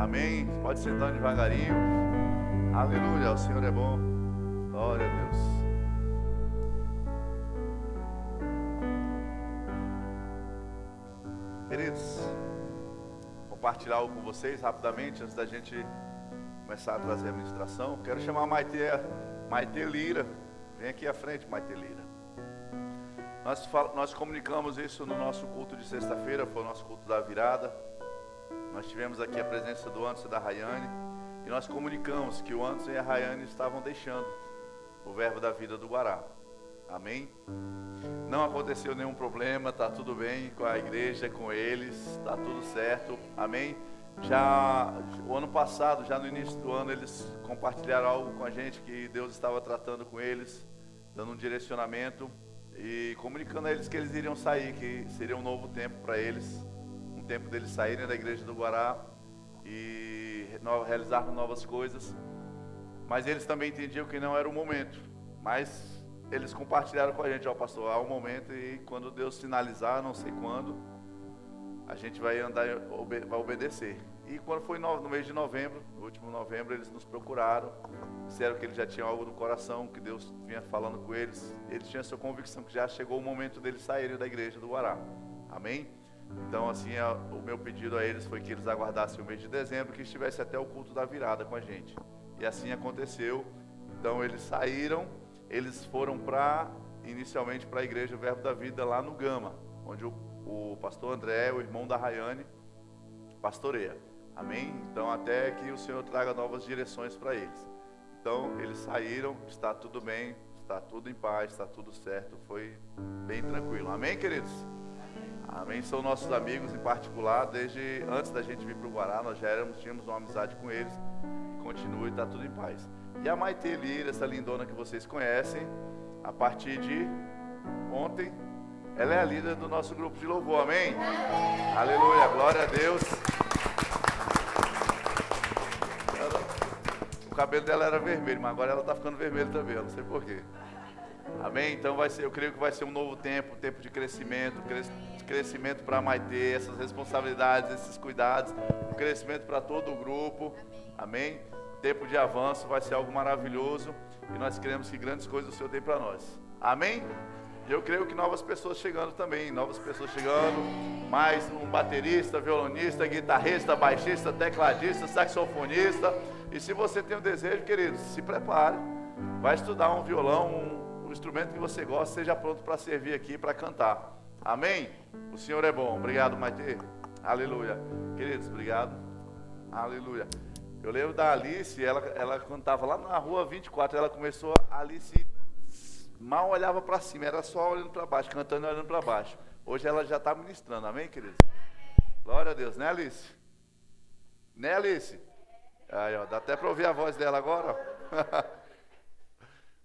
Amém? Pode sentar devagarinho. Aleluia, o Senhor é bom. Glória a Deus. Queridos, compartilhar algo com vocês rapidamente antes da gente começar a trazer a ministração. Quero chamar a Maite Lira. Vem aqui à frente, Maite Lira. Nós comunicamos isso no nosso culto de sexta-feira, foi o nosso culto da virada. Nós tivemos aqui a presença do Anderson e da Rayane, e nós comunicamos que o Anderson e a Rayane estavam deixando o verbo da vida do Guará. Amém? Não aconteceu nenhum problema, está tudo bem com a igreja, com eles, está tudo certo. Amém? Já o ano passado, já no início do ano, eles compartilharam algo com a gente que Deus estava tratando com eles, dando um direcionamento e comunicando a eles que eles iriam sair, que seria um novo tempo para eles, um tempo deles saírem da igreja do Guará e realizar novas coisas. Mas eles também entendiam que não era o momento, mas eles compartilharam com a gente: ó, pastor, há um momento e quando Deus sinalizar, não sei quando, a gente vai andar, vai obedecer. E quando foi no mês de novembro, no último novembro, eles nos procuraram, disseram que eles já tinham algo no coração, que Deus vinha falando com eles. Eles tinham essa convicção que já chegou o momento deles saírem da igreja do Guará. Amém? Então, assim, o meu pedido a eles foi que eles aguardassem o mês de dezembro, que estivesse até o culto da virada com a gente. E assim aconteceu. Então, eles saíram, eles foram inicialmente para a igreja Verbo da Vida lá no Gama, onde o pastor André, o irmão da Rayane, pastoreia. Amém? Então, até que o Senhor traga novas direções para eles. Então, eles saíram, está tudo bem, está tudo em paz, está tudo certo, foi bem tranquilo. Amém, queridos? Amém? São nossos amigos em particular, desde antes da gente vir para o Guará, nós já tínhamos uma amizade com eles. Continua e está tudo em paz. E a Maite Lira, essa lindona que vocês conhecem, a partir de ontem, ela é a líder do nosso grupo de louvor, amém? Aleluia, glória a Deus. O cabelo dela era vermelho, mas agora ela está ficando vermelho também, eu não sei porquê. Amém? Então eu creio que vai ser um novo tempo, um tempo de crescimento para a Maite, essas responsabilidades, esses cuidados, um crescimento para todo o grupo, amém? Tempo de avanço, vai ser algo maravilhoso e nós queremos que grandes coisas o Senhor tem para nós, amém? E eu creio que novas pessoas chegando também, mais um baterista, violonista, guitarrista, baixista, tecladista, saxofonista. E se você tem um desejo, queridos, se prepare, vai estudar um violão, um instrumento que você gosta, seja pronto para servir aqui, para cantar, amém? O Senhor é bom. Obrigado, Maite, aleluia. Queridos, obrigado, aleluia. Eu lembro da Alice, ela quando estava lá na rua 24, ela começou, a Alice mal olhava para cima, era só olhando para baixo, cantando e olhando para baixo. Hoje ela já está ministrando, amém, queridos? Glória a Deus, né, Alice? Né, Alice? Aí, ó, dá até para ouvir a voz dela agora, ó.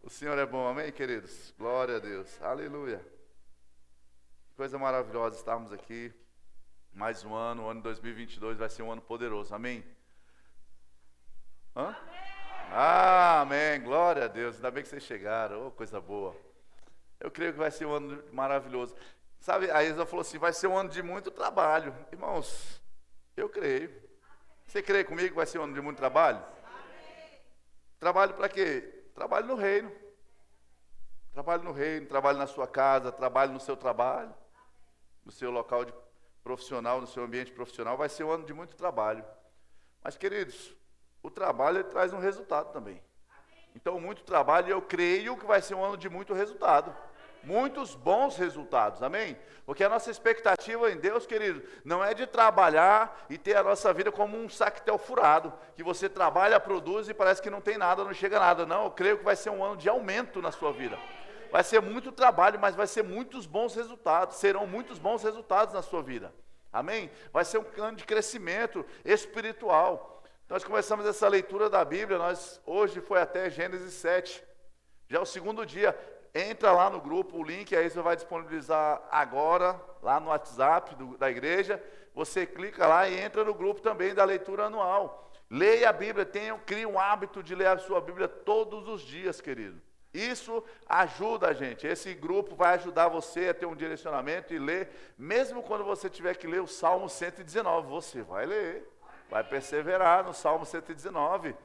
O Senhor é bom, amém, queridos? Glória a Deus, aleluia. Coisa maravilhosa estarmos aqui, mais um ano, o ano de 2022 vai ser um ano poderoso, amém? Hã? Amém, glória a Deus, ainda bem que vocês chegaram, oh, coisa boa. Eu creio que vai ser um ano maravilhoso. Sabe, a Isa falou assim, vai ser um ano de muito trabalho. Irmãos, eu creio. Você crê comigo que vai ser um ano de muito trabalho? Trabalho para quê? Trabalho no reino. Trabalho no reino, trabalho na sua casa, trabalho no seu trabalho, no seu local profissional, no seu ambiente profissional. Vai ser um ano de muito trabalho. Mas, queridos, o trabalho ele traz um resultado também. Então, muito trabalho, eu creio que vai ser um ano de muito resultado. Muitos bons resultados, amém? Porque a nossa expectativa em Deus, querido, não é de trabalhar e ter a nossa vida como um sactel furado, que você trabalha, produz e parece que não tem nada, não chega nada. Não, eu creio que vai ser um ano de aumento na sua vida. Vai ser muito trabalho, mas vai ser muitos bons resultados, serão muitos bons resultados na sua vida. Amém? Vai ser um ano de crescimento espiritual. Nós começamos essa leitura da Bíblia, hoje foi até Gênesis 7, já é o segundo dia. Entra lá no grupo, o link aí você vai disponibilizar agora, lá no WhatsApp da igreja, você clica lá e entra no grupo também da leitura anual. Leia a Bíblia, crie um hábito de ler a sua Bíblia todos os dias, querido. Isso ajuda a gente, esse grupo vai ajudar você a ter um direcionamento e ler, mesmo quando você tiver que ler o Salmo 119, você vai ler. Vai perseverar no Salmo 119.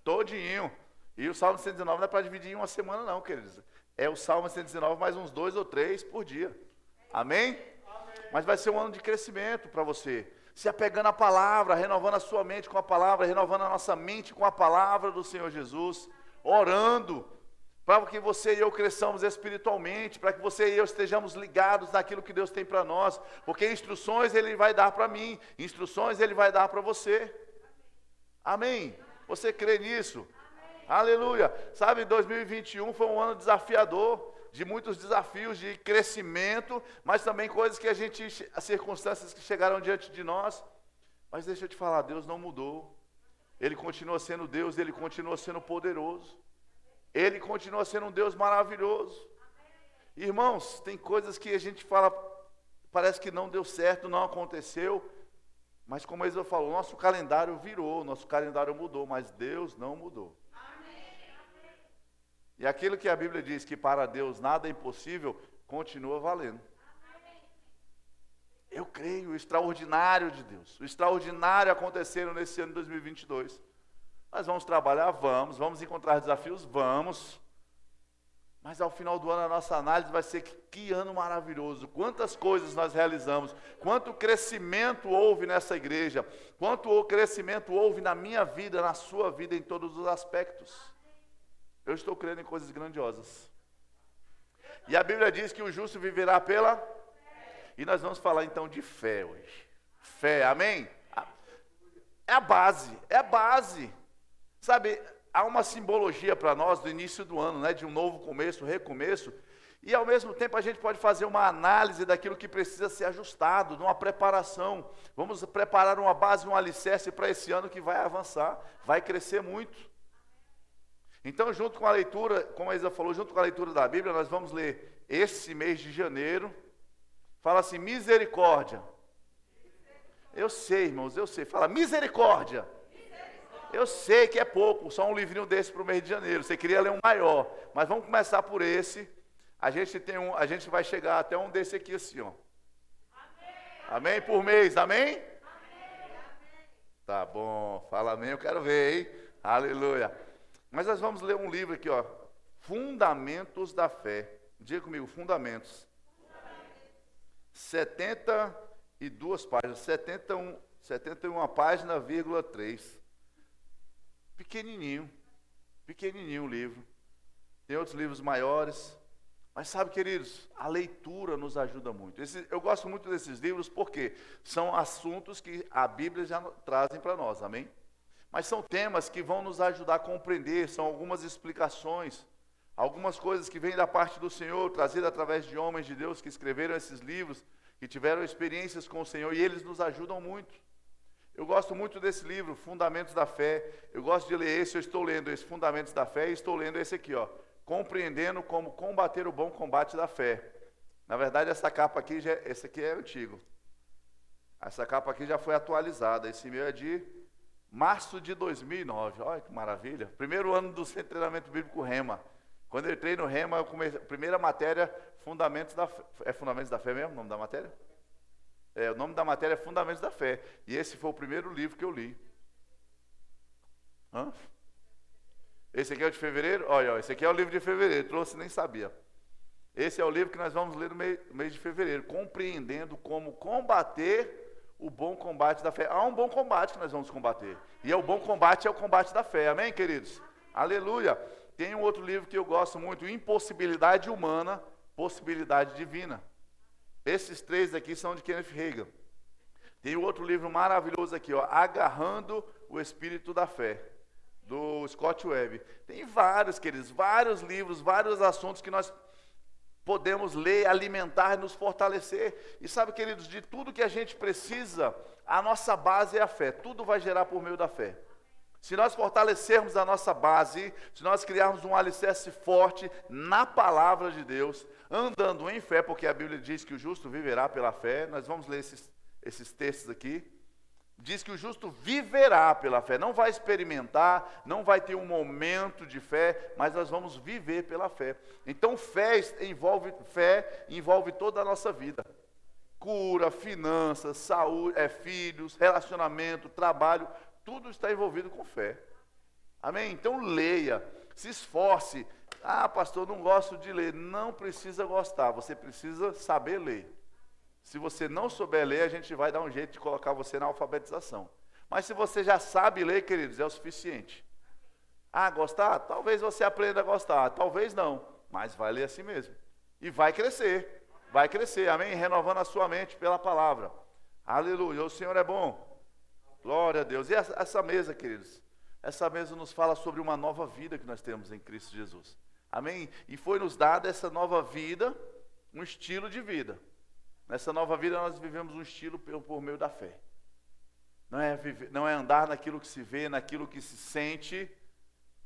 Todinho. E o Salmo 119 não é para dividir em uma semana não, queridos. É o Salmo 119 mais uns 2 ou 3 por dia. Amém? Mas vai ser um ano de crescimento para você. Se apegando à palavra, renovando a sua mente com a palavra, renovando a nossa mente com a palavra do Senhor Jesus. Orando para que você e eu cresçamos espiritualmente, para que você e eu estejamos ligados naquilo que Deus tem para nós. Porque instruções Ele vai dar para mim, instruções Ele vai dar para você. Amém? Você crê nisso? Aleluia. Sabe, 2021 foi um ano desafiador, de muitos desafios de crescimento, mas também coisas que as circunstâncias que chegaram diante de nós. Mas deixa eu te falar, Deus não mudou. Ele continua sendo Deus, Ele continua sendo poderoso. Ele continua sendo um Deus maravilhoso. Irmãos, tem coisas que a gente fala, parece que não deu certo, não aconteceu. Mas como Isaías falou, nosso calendário virou, nosso calendário mudou, mas Deus não mudou. E aquilo que a Bíblia diz que para Deus nada é impossível, continua valendo. Eu creio, o extraordinário de Deus, o extraordinário acontecendo nesse ano de 2022. Nós vamos trabalhar? Vamos encontrar desafios? Vamos. Mas ao final do ano a nossa análise vai ser que ano maravilhoso, quantas coisas nós realizamos, quanto crescimento houve nessa igreja, quanto crescimento houve na minha vida, na sua vida, em todos os aspectos. Eu estou crendo em coisas grandiosas. E a Bíblia diz que o justo viverá pela fé. E nós vamos falar então de fé hoje. Fé, amém? É a base, é a base. Sabe, há uma simbologia para nós do início do ano, né? De um novo começo, recomeço. E ao mesmo tempo a gente pode fazer uma análise daquilo que precisa ser ajustado, numa preparação. Vamos preparar uma base, um alicerce para esse ano que vai avançar, vai crescer muito. Então, junto com a leitura, como a Isa falou, junto com a leitura da Bíblia, nós vamos ler esse mês de janeiro. Fala assim, misericórdia. Eu sei, irmãos, eu sei. Fala, misericórdia. Eu sei que é pouco, só um livrinho desse para o mês de janeiro. Você queria ler um maior, mas vamos começar por esse. A gente vai chegar até um desse aqui assim, ó. Amém? Por mês, amém? Tá bom, fala amém, eu quero ver, hein? Aleluia. Mas nós vamos ler um livro aqui, ó. Fundamentos da Fé. Diga comigo, Fundamentos. 72 páginas, 71 página, vírgula 3. Pequenininho o livro. Tem outros livros maiores. Mas sabe, queridos, a leitura nos ajuda muito. Eu gosto muito desses livros porque são assuntos que a Bíblia já trazem para nós, amém? Mas são temas que vão nos ajudar a compreender, são algumas explicações, algumas coisas que vêm da parte do Senhor, trazidas através de homens de Deus que escreveram esses livros, que tiveram experiências com o Senhor, e eles nos ajudam muito. Eu gosto muito desse livro, Fundamentos da Fé. Eu gosto de ler esse, eu estou lendo esse, Fundamentos da Fé, e estou lendo esse aqui, ó, Compreendendo como combater o bom combate da fé. Na verdade, essa capa aqui, esse aqui é antigo. Essa capa aqui já foi atualizada, esse meu é de março de 2009, olha que maravilha. Primeiro ano do Centro de Treinamento Bíblico Rema. Quando eu entrei no Rema, eu comecei, primeira matéria, Fundamentos da Fé. É Fundamentos da Fé mesmo o nome da matéria? O nome da matéria é Fundamentos da Fé. E esse foi o primeiro livro que eu li. Hã? Esse aqui é o de fevereiro? Olha, esse aqui é o livro de fevereiro, trouxe nem sabia. Esse é o livro que nós vamos ler no mês de fevereiro, Compreendendo como combater o bom combate da fé. Há um bom combate que nós vamos combater. E o bom combate é o combate da fé. Amém, queridos? Aleluia. Tem um outro livro que eu gosto muito, Impossibilidade Humana, Possibilidade Divina. Esses três aqui são de Kenneth Hagin. Tem um outro livro maravilhoso aqui, ó, Agarrando o Espírito da Fé, do Scott Webb. Tem vários, queridos, vários livros, vários assuntos que nós podemos ler, alimentar, nos fortalecer. E sabe, queridos, de tudo que a gente precisa, a nossa base é a fé. Tudo vai gerar por meio da fé. Se nós fortalecermos a nossa base, se nós criarmos um alicerce forte na palavra de Deus, andando em fé, porque a Bíblia diz que o justo viverá pela fé. Nós vamos ler esses textos aqui. Diz que o justo viverá pela fé, não vai experimentar, não vai ter um momento de fé, mas nós vamos viver pela fé. Então fé envolve toda a nossa vida. cura, finanças, saúde, filhos, relacionamento, trabalho, tudo está envolvido com fé. Amém? Então leia, se esforce. Ah, pastor, não gosto de ler. Não precisa gostar, você precisa saber ler. Se você não souber ler, a gente vai dar um jeito de colocar você na alfabetização. Mas se você já sabe ler, queridos, é o suficiente. Ah, gostar? Talvez você aprenda a gostar, talvez não, mas vai ler assim mesmo. E vai crescer, amém? Renovando a sua mente pela palavra. Aleluia, o Senhor é bom. Glória a Deus. E essa mesa, queridos, essa mesa nos fala sobre uma nova vida que nós temos em Cristo Jesus. Amém? E foi nos dada essa nova vida, um estilo de vida. Nessa nova vida nós vivemos um estilo por meio da fé. Não é andar naquilo que se vê, naquilo que se sente,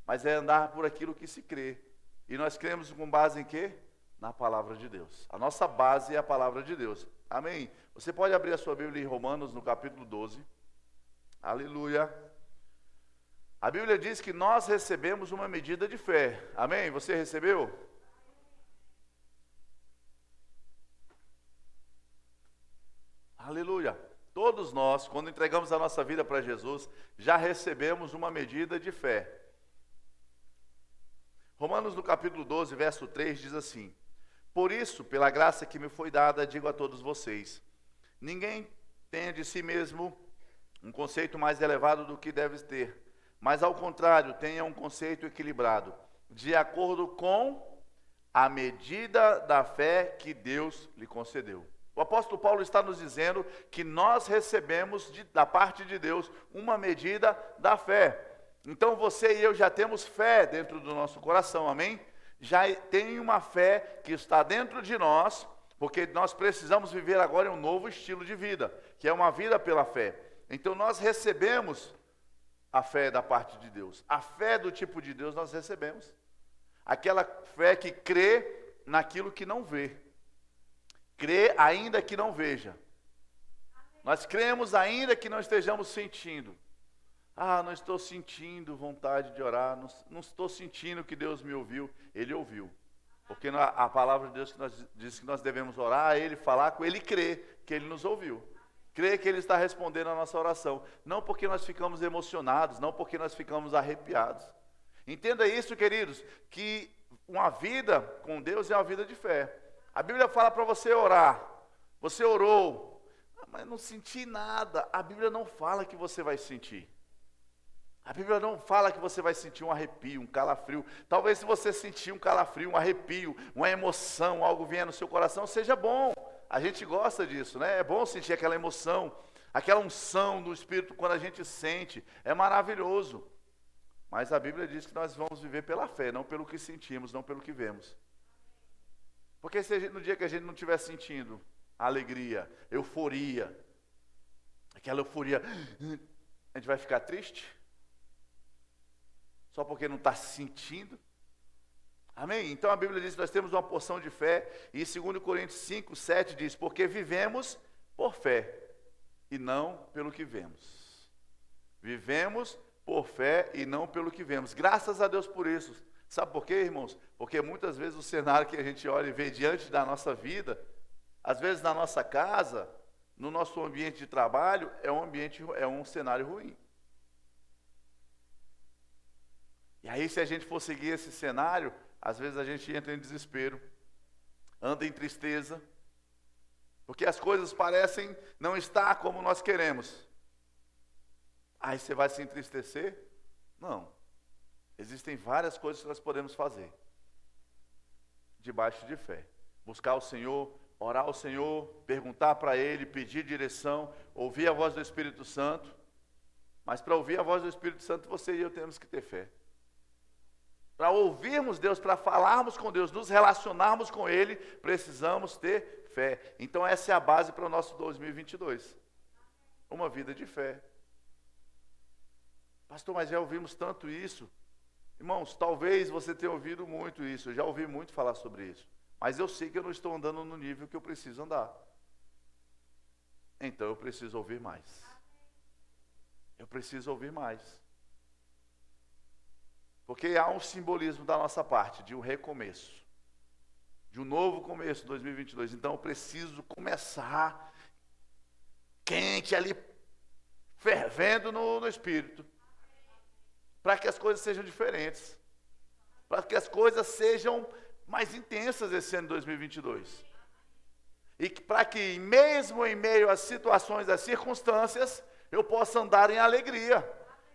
mas é andar por aquilo que se crê. E nós cremos com base em quê? Na palavra de Deus. A nossa base é a palavra de Deus. Amém? Você pode abrir a sua Bíblia em Romanos, no capítulo 12. Aleluia. A Bíblia diz que nós recebemos uma medida de fé. Amém? Você recebeu? Aleluia. Todos nós, quando entregamos a nossa vida para Jesus, já recebemos uma medida de fé. Romanos no capítulo 12, verso 3 diz assim: por isso, pela graça que me foi dada, digo a todos vocês, ninguém tenha de si mesmo um conceito mais elevado do que deve ter, mas ao contrário, tenha um conceito equilibrado, de acordo com a medida da fé que Deus lhe concedeu. O apóstolo Paulo está nos dizendo que nós recebemos da parte de Deus uma medida da fé. Então você e eu já temos fé dentro do nosso coração, amém? Já tem uma fé que está dentro de nós, porque nós precisamos viver agora um novo estilo de vida, que é uma vida pela fé. Então nós recebemos a fé da parte de Deus. A fé do tipo de Deus nós recebemos. Aquela fé que crê naquilo que não vê. Crê ainda que não veja. Nós cremos ainda que não estejamos sentindo. Ah, não estou sentindo vontade de orar, não estou sentindo que Deus me ouviu. Ele ouviu. Porque a palavra de Deus diz que nós devemos orar a Ele, falar com Ele e crer que Ele nos ouviu. Crer que Ele está respondendo a nossa oração. Não porque nós ficamos emocionados, não porque nós ficamos arrepiados. Entenda isso, queridos, que uma vida com Deus é uma vida de fé. A Bíblia fala para você orar. Você orou, mas não senti nada. A Bíblia não fala que você vai sentir. A Bíblia não fala que você vai sentir um arrepio, um calafrio. Talvez se você sentir um calafrio, um arrepio, uma emoção, algo vier no seu coração, seja bom. A gente gosta disso, né? É bom sentir aquela emoção, aquela unção do Espírito quando a gente sente. É maravilhoso. Mas a Bíblia diz que nós vamos viver pela fé, não pelo que sentimos, não pelo que vemos. Porque no dia que a gente não estiver sentindo alegria, euforia, aquela euforia, a gente vai ficar triste? Só porque não está sentindo? Amém? Então a Bíblia diz que nós temos uma porção de fé, e 2 Coríntios 5, 7 diz, porque vivemos por fé, e não pelo que vemos. Vivemos por fé e não pelo que vemos. Graças a Deus por isso. Sabe por quê, irmãos? Porque muitas vezes o cenário que a gente olha e vê diante da nossa vida, às vezes na nossa casa, no nosso ambiente de trabalho, é um cenário ruim. E aí, se a gente for seguir esse cenário, às vezes a gente entra em desespero, anda em tristeza, porque as coisas parecem não estar como nós queremos. Aí você vai se entristecer? Não. Existem várias coisas que nós podemos fazer debaixo de fé. Buscar o Senhor, orar ao Senhor, perguntar para Ele, pedir direção, ouvir a voz do Espírito Santo. Mas para ouvir a voz do Espírito Santo, você e eu temos que ter fé. Para ouvirmos Deus, para falarmos com Deus, nos relacionarmos com Ele, precisamos ter fé. Então essa é a base para o nosso 2022. Uma vida de fé. Pastor, mas já ouvimos tanto isso. Irmãos, talvez você tenha ouvido muito isso, eu já ouvi muito falar sobre isso. Mas eu sei que eu não estou andando no nível que eu preciso andar. Então eu preciso ouvir mais. Eu preciso ouvir mais. Porque há um simbolismo da nossa parte, de um recomeço. de um novo começo, 2022. Então eu preciso começar quente ali, fervendo no Espírito, para que as coisas sejam diferentes, para que as coisas sejam mais intensas esse ano de 2022. E para que mesmo em meio às situações, às circunstâncias, eu possa andar em alegria,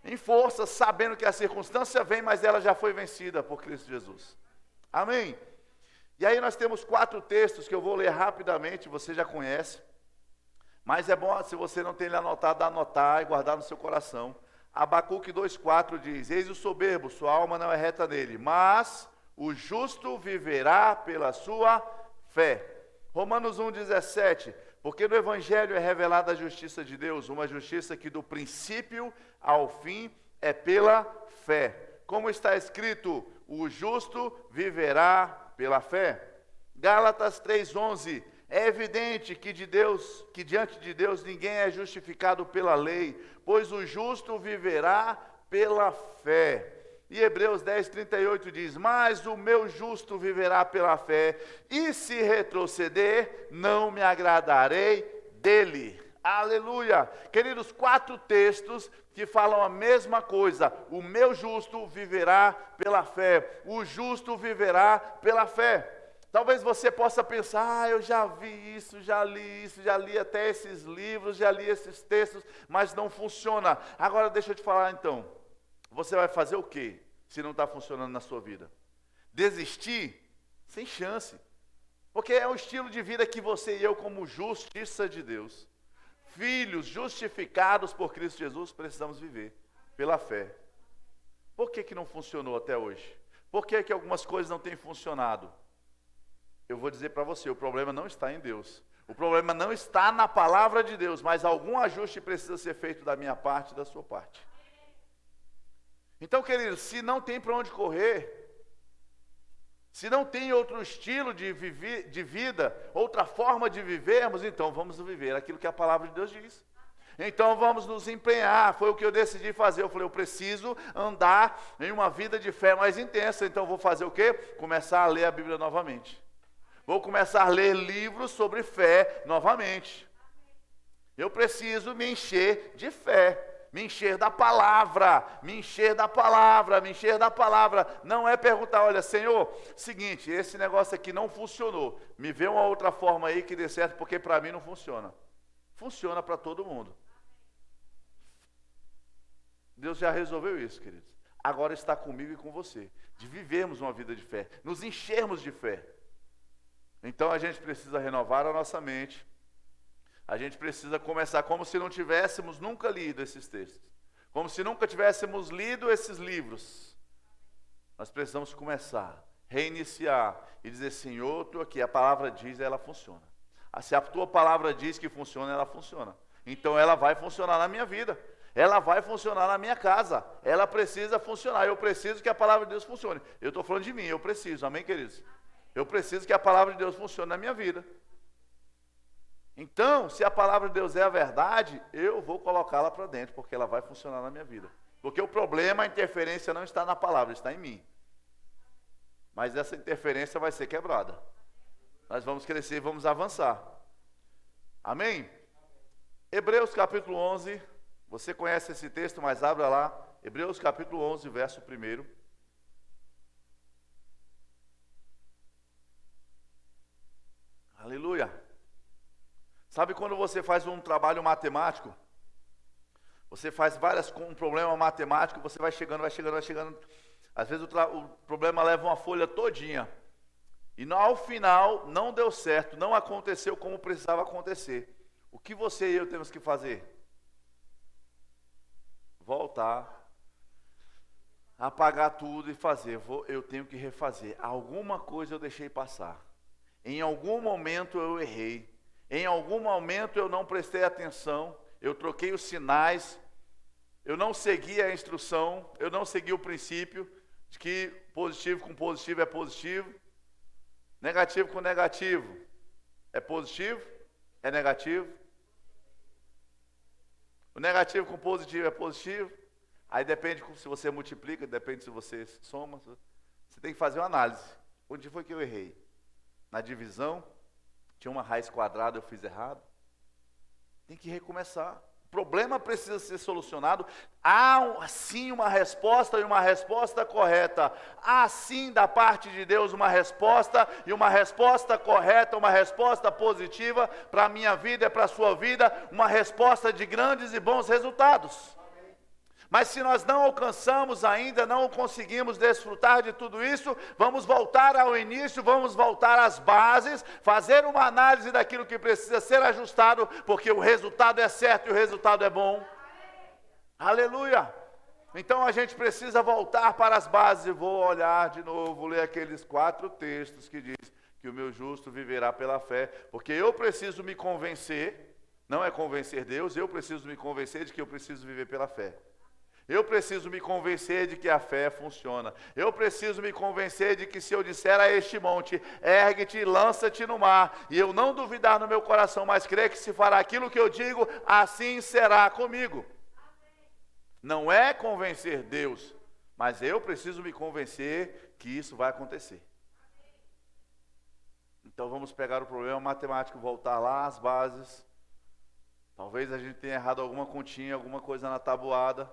em força, sabendo que a circunstância vem, mas ela já foi vencida por Cristo Jesus. Amém? E aí nós temos 4 textos que eu vou ler rapidamente, você já conhece. Mas é bom, se você não tem ele anotado, anotar e guardar no seu coração. Abacuque 2,4 diz: eis o soberbo, sua alma não é reta nele, mas o justo viverá pela sua fé. Romanos 1,17, porque no Evangelho é revelada a justiça de Deus, uma justiça que do princípio ao fim é pela fé. Como está escrito, o justo viverá pela fé. Gálatas 3,11, é evidente que diante de Deus ninguém é justificado pela lei, pois o justo viverá pela fé. E Hebreus 10,38 diz: mas o meu justo viverá pela fé, e se retroceder, não me agradarei dele. Aleluia! Queridos, 4 textos que falam a mesma coisa. O meu justo viverá pela fé. O justo viverá pela fé. Talvez você possa pensar: eu já vi isso, já li até esses livros, já li esses textos, mas não funciona. Agora deixa eu te falar então. Você vai fazer o quê se não está funcionando na sua vida? Desistir? Sem chance. Porque é um estilo de vida que você e eu, como justiça de Deus, filhos justificados por Cristo Jesus, precisamos viver pela fé. Por que não funcionou até hoje? Por que algumas coisas não têm funcionado? Eu vou dizer para você, o problema não está em Deus. O problema não está na palavra de Deus, mas algum ajuste precisa ser feito da minha parte e da sua parte. Então, queridos, se não tem para onde correr, se não tem outro estilo de vida, outra forma de vivermos, então vamos viver aquilo que a palavra de Deus diz. Então vamos nos empenhar. Foi o que eu decidi fazer. Eu falei: eu preciso andar em uma vida de fé mais intensa. Então vou fazer o quê? Começar a ler a Bíblia novamente. Vou começar a ler livros sobre fé novamente. Eu preciso me encher de fé. Me encher da palavra, me encher da palavra, me encher da palavra. Não é perguntar: olha, Senhor, seguinte, esse negócio aqui não funcionou, me vê uma outra forma aí que dê certo, porque para mim não funciona. Funciona para todo mundo. Deus já resolveu isso, queridos. Agora está comigo e com você, de vivermos uma vida de fé, nos enchermos de fé. Então a gente precisa renovar a nossa mente. A gente precisa começar como se não tivéssemos nunca lido esses textos. Como se nunca tivéssemos lido esses livros. Nós precisamos começar, reiniciar e dizer: Senhor, estou aqui, a palavra diz, ela funciona. Se a tua palavra diz que funciona, ela funciona. Então ela vai funcionar na minha vida. Ela vai funcionar na minha casa. Ela precisa funcionar. Eu preciso que a palavra de Deus funcione. Eu estou falando de mim, eu preciso, amém, queridos? Eu preciso que a palavra de Deus funcione na minha vida. Então, se a palavra de Deus é a verdade, eu vou colocá-la para dentro, porque ela vai funcionar na minha vida. Porque o problema, a interferência não está na palavra, está em mim. Mas essa interferência vai ser quebrada. Nós vamos crescer e vamos avançar. Amém? Hebreus capítulo 11, você conhece esse texto, mas abra lá. Hebreus capítulo 11, verso 1. Aleluia. Sabe quando você faz um trabalho matemático? Você faz um problema matemático, você vai chegando. Às vezes o problema leva uma folha todinha. E ao final não deu certo, não aconteceu como precisava acontecer. O que você e eu temos que fazer? Voltar, apagar tudo e fazer. Eu tenho que refazer. Alguma coisa eu deixei passar. Em algum momento eu errei. Em algum momento eu não prestei atenção, eu troquei os sinais, eu não segui a instrução, eu não segui o princípio de que positivo com positivo é positivo, negativo com negativo é positivo, é negativo. O negativo com positivo é positivo, aí depende se você multiplica, depende se você soma, você tem que fazer uma análise. Onde foi que eu errei? na divisão, tinha uma raiz quadrada, eu fiz errado. Tem que recomeçar. O problema precisa ser solucionado. Há sim uma resposta e uma resposta correta. Há sim da parte de Deus uma resposta e uma resposta correta, uma resposta positiva para a minha vida e para a sua vida, uma resposta de grandes e bons resultados. Mas se nós não alcançamos ainda, não conseguimos desfrutar de tudo isso, vamos voltar ao início, vamos voltar às bases, fazer uma análise daquilo que precisa ser ajustado, porque o resultado é certo e o resultado é bom. Aleluia! Então a gente precisa voltar para as bases. Vou olhar de novo, ler aqueles 4 textos que diz que o meu justo viverá pela fé, porque eu preciso me convencer, não é convencer Deus, eu preciso me convencer de que eu preciso viver pela fé. Eu preciso me convencer de que a fé funciona. Eu preciso me convencer de que se eu disser a este monte, ergue-te e lança-te no mar, e eu não duvidar no meu coração, mas crer que se fará aquilo que eu digo, assim será comigo. Não é convencer Deus, mas eu preciso me convencer que isso vai acontecer. Então vamos pegar o problema matemático, voltar lá às bases. Talvez a gente tenha errado alguma continha, alguma coisa na tabuada,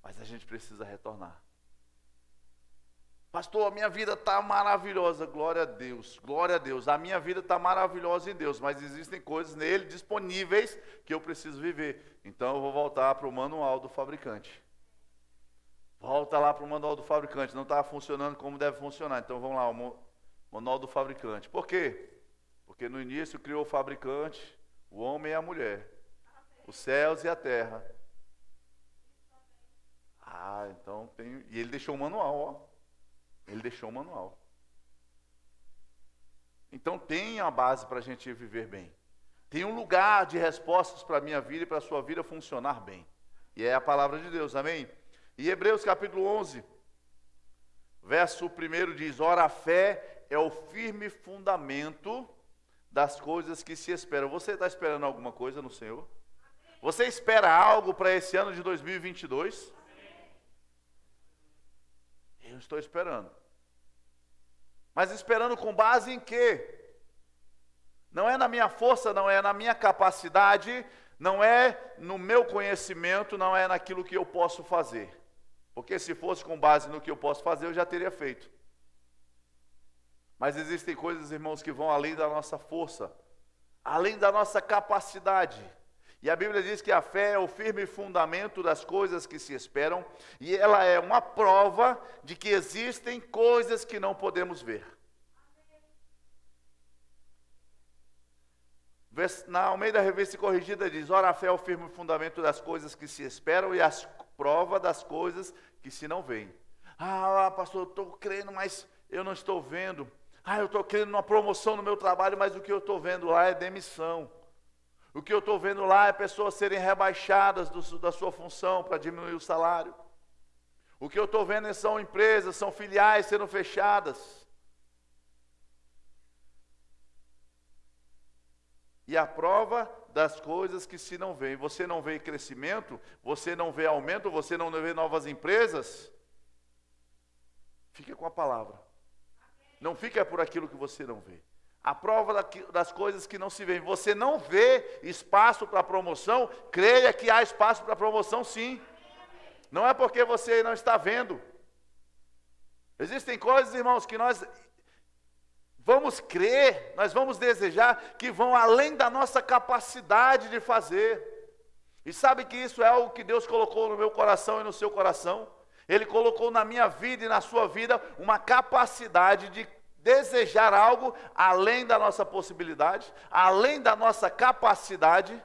mas a gente precisa retornar. Pastor, a minha vida está maravilhosa. Glória a Deus, glória a Deus. A minha vida está maravilhosa em Deus, mas existem coisas nele disponíveis que eu preciso viver. Então eu vou voltar para o manual do fabricante. Volta lá para o manual do fabricante. Não está funcionando como deve funcionar. Então vamos lá, o manual do fabricante. Por quê? Porque no início criou o fabricante, o homem e a mulher, os céus e a terra. Então tem. E ele deixou o manual, ó. Ele deixou o manual. Então tem a base para a gente viver bem. Tem um lugar de respostas para a minha vida e para a sua vida funcionar bem. E é a palavra de Deus, amém? E Hebreus capítulo 11, verso 1 diz: ora, a fé é o firme fundamento das coisas que se esperam. Você está esperando alguma coisa no Senhor? Você espera algo para esse ano de 2022? Eu estou esperando. Mas esperando com base em quê? Não é na minha força, não é na minha capacidade, não é no meu conhecimento, não é naquilo que eu posso fazer. Porque se fosse com base no que eu posso fazer, eu já teria feito. Mas existem coisas, irmãos, que vão além da nossa força, além da nossa capacidade. E a Bíblia diz que a fé é o firme fundamento das coisas que se esperam, e ela é uma prova de que existem coisas que não podemos ver. Na Almeida Revista Corrigida diz: ora, a fé é o firme fundamento das coisas que se esperam e a prova das coisas que se não veem. Pastor, eu estou crendo, mas eu não estou vendo. Eu estou crendo numa promoção no meu trabalho, mas o que eu estou vendo lá é demissão. O que eu estou vendo lá é pessoas serem rebaixadas da sua função para diminuir o salário. O que eu estou vendo são empresas, são filiais sendo fechadas. E a prova das coisas que se não vê. Você não vê crescimento, você não vê aumento, você não vê novas empresas. Fica com a palavra. Não fica por aquilo que você não vê. A prova das coisas que não se veem. Você não vê espaço para promoção, creia que há espaço para promoção sim. Não é porque você não está vendo. Existem coisas, irmãos, que nós vamos crer, nós vamos desejar, que vão além da nossa capacidade de fazer. E sabe que isso é algo que Deus colocou no meu coração e no seu coração? Ele colocou na minha vida e na sua vida uma capacidade de desejar algo além da nossa possibilidade, além da nossa capacidade.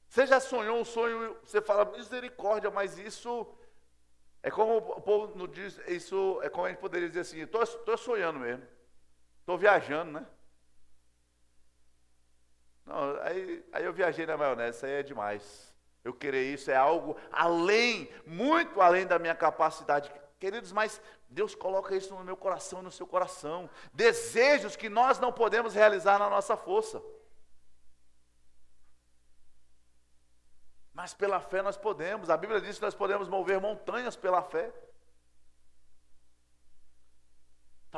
Você já sonhou um sonho, você fala, misericórdia, mas isso é como o povo não diz, isso é como a gente poderia dizer assim, estou sonhando mesmo, estou viajando, né? Não, aí eu viajei na maionese, isso aí é demais. Eu querer isso é algo além, muito além da minha capacidade. Queridos, mas Deus coloca isso no meu coração e no seu coração. Desejos que nós não podemos realizar na nossa força. Mas pela fé nós podemos. A Bíblia diz que nós podemos mover montanhas pela fé.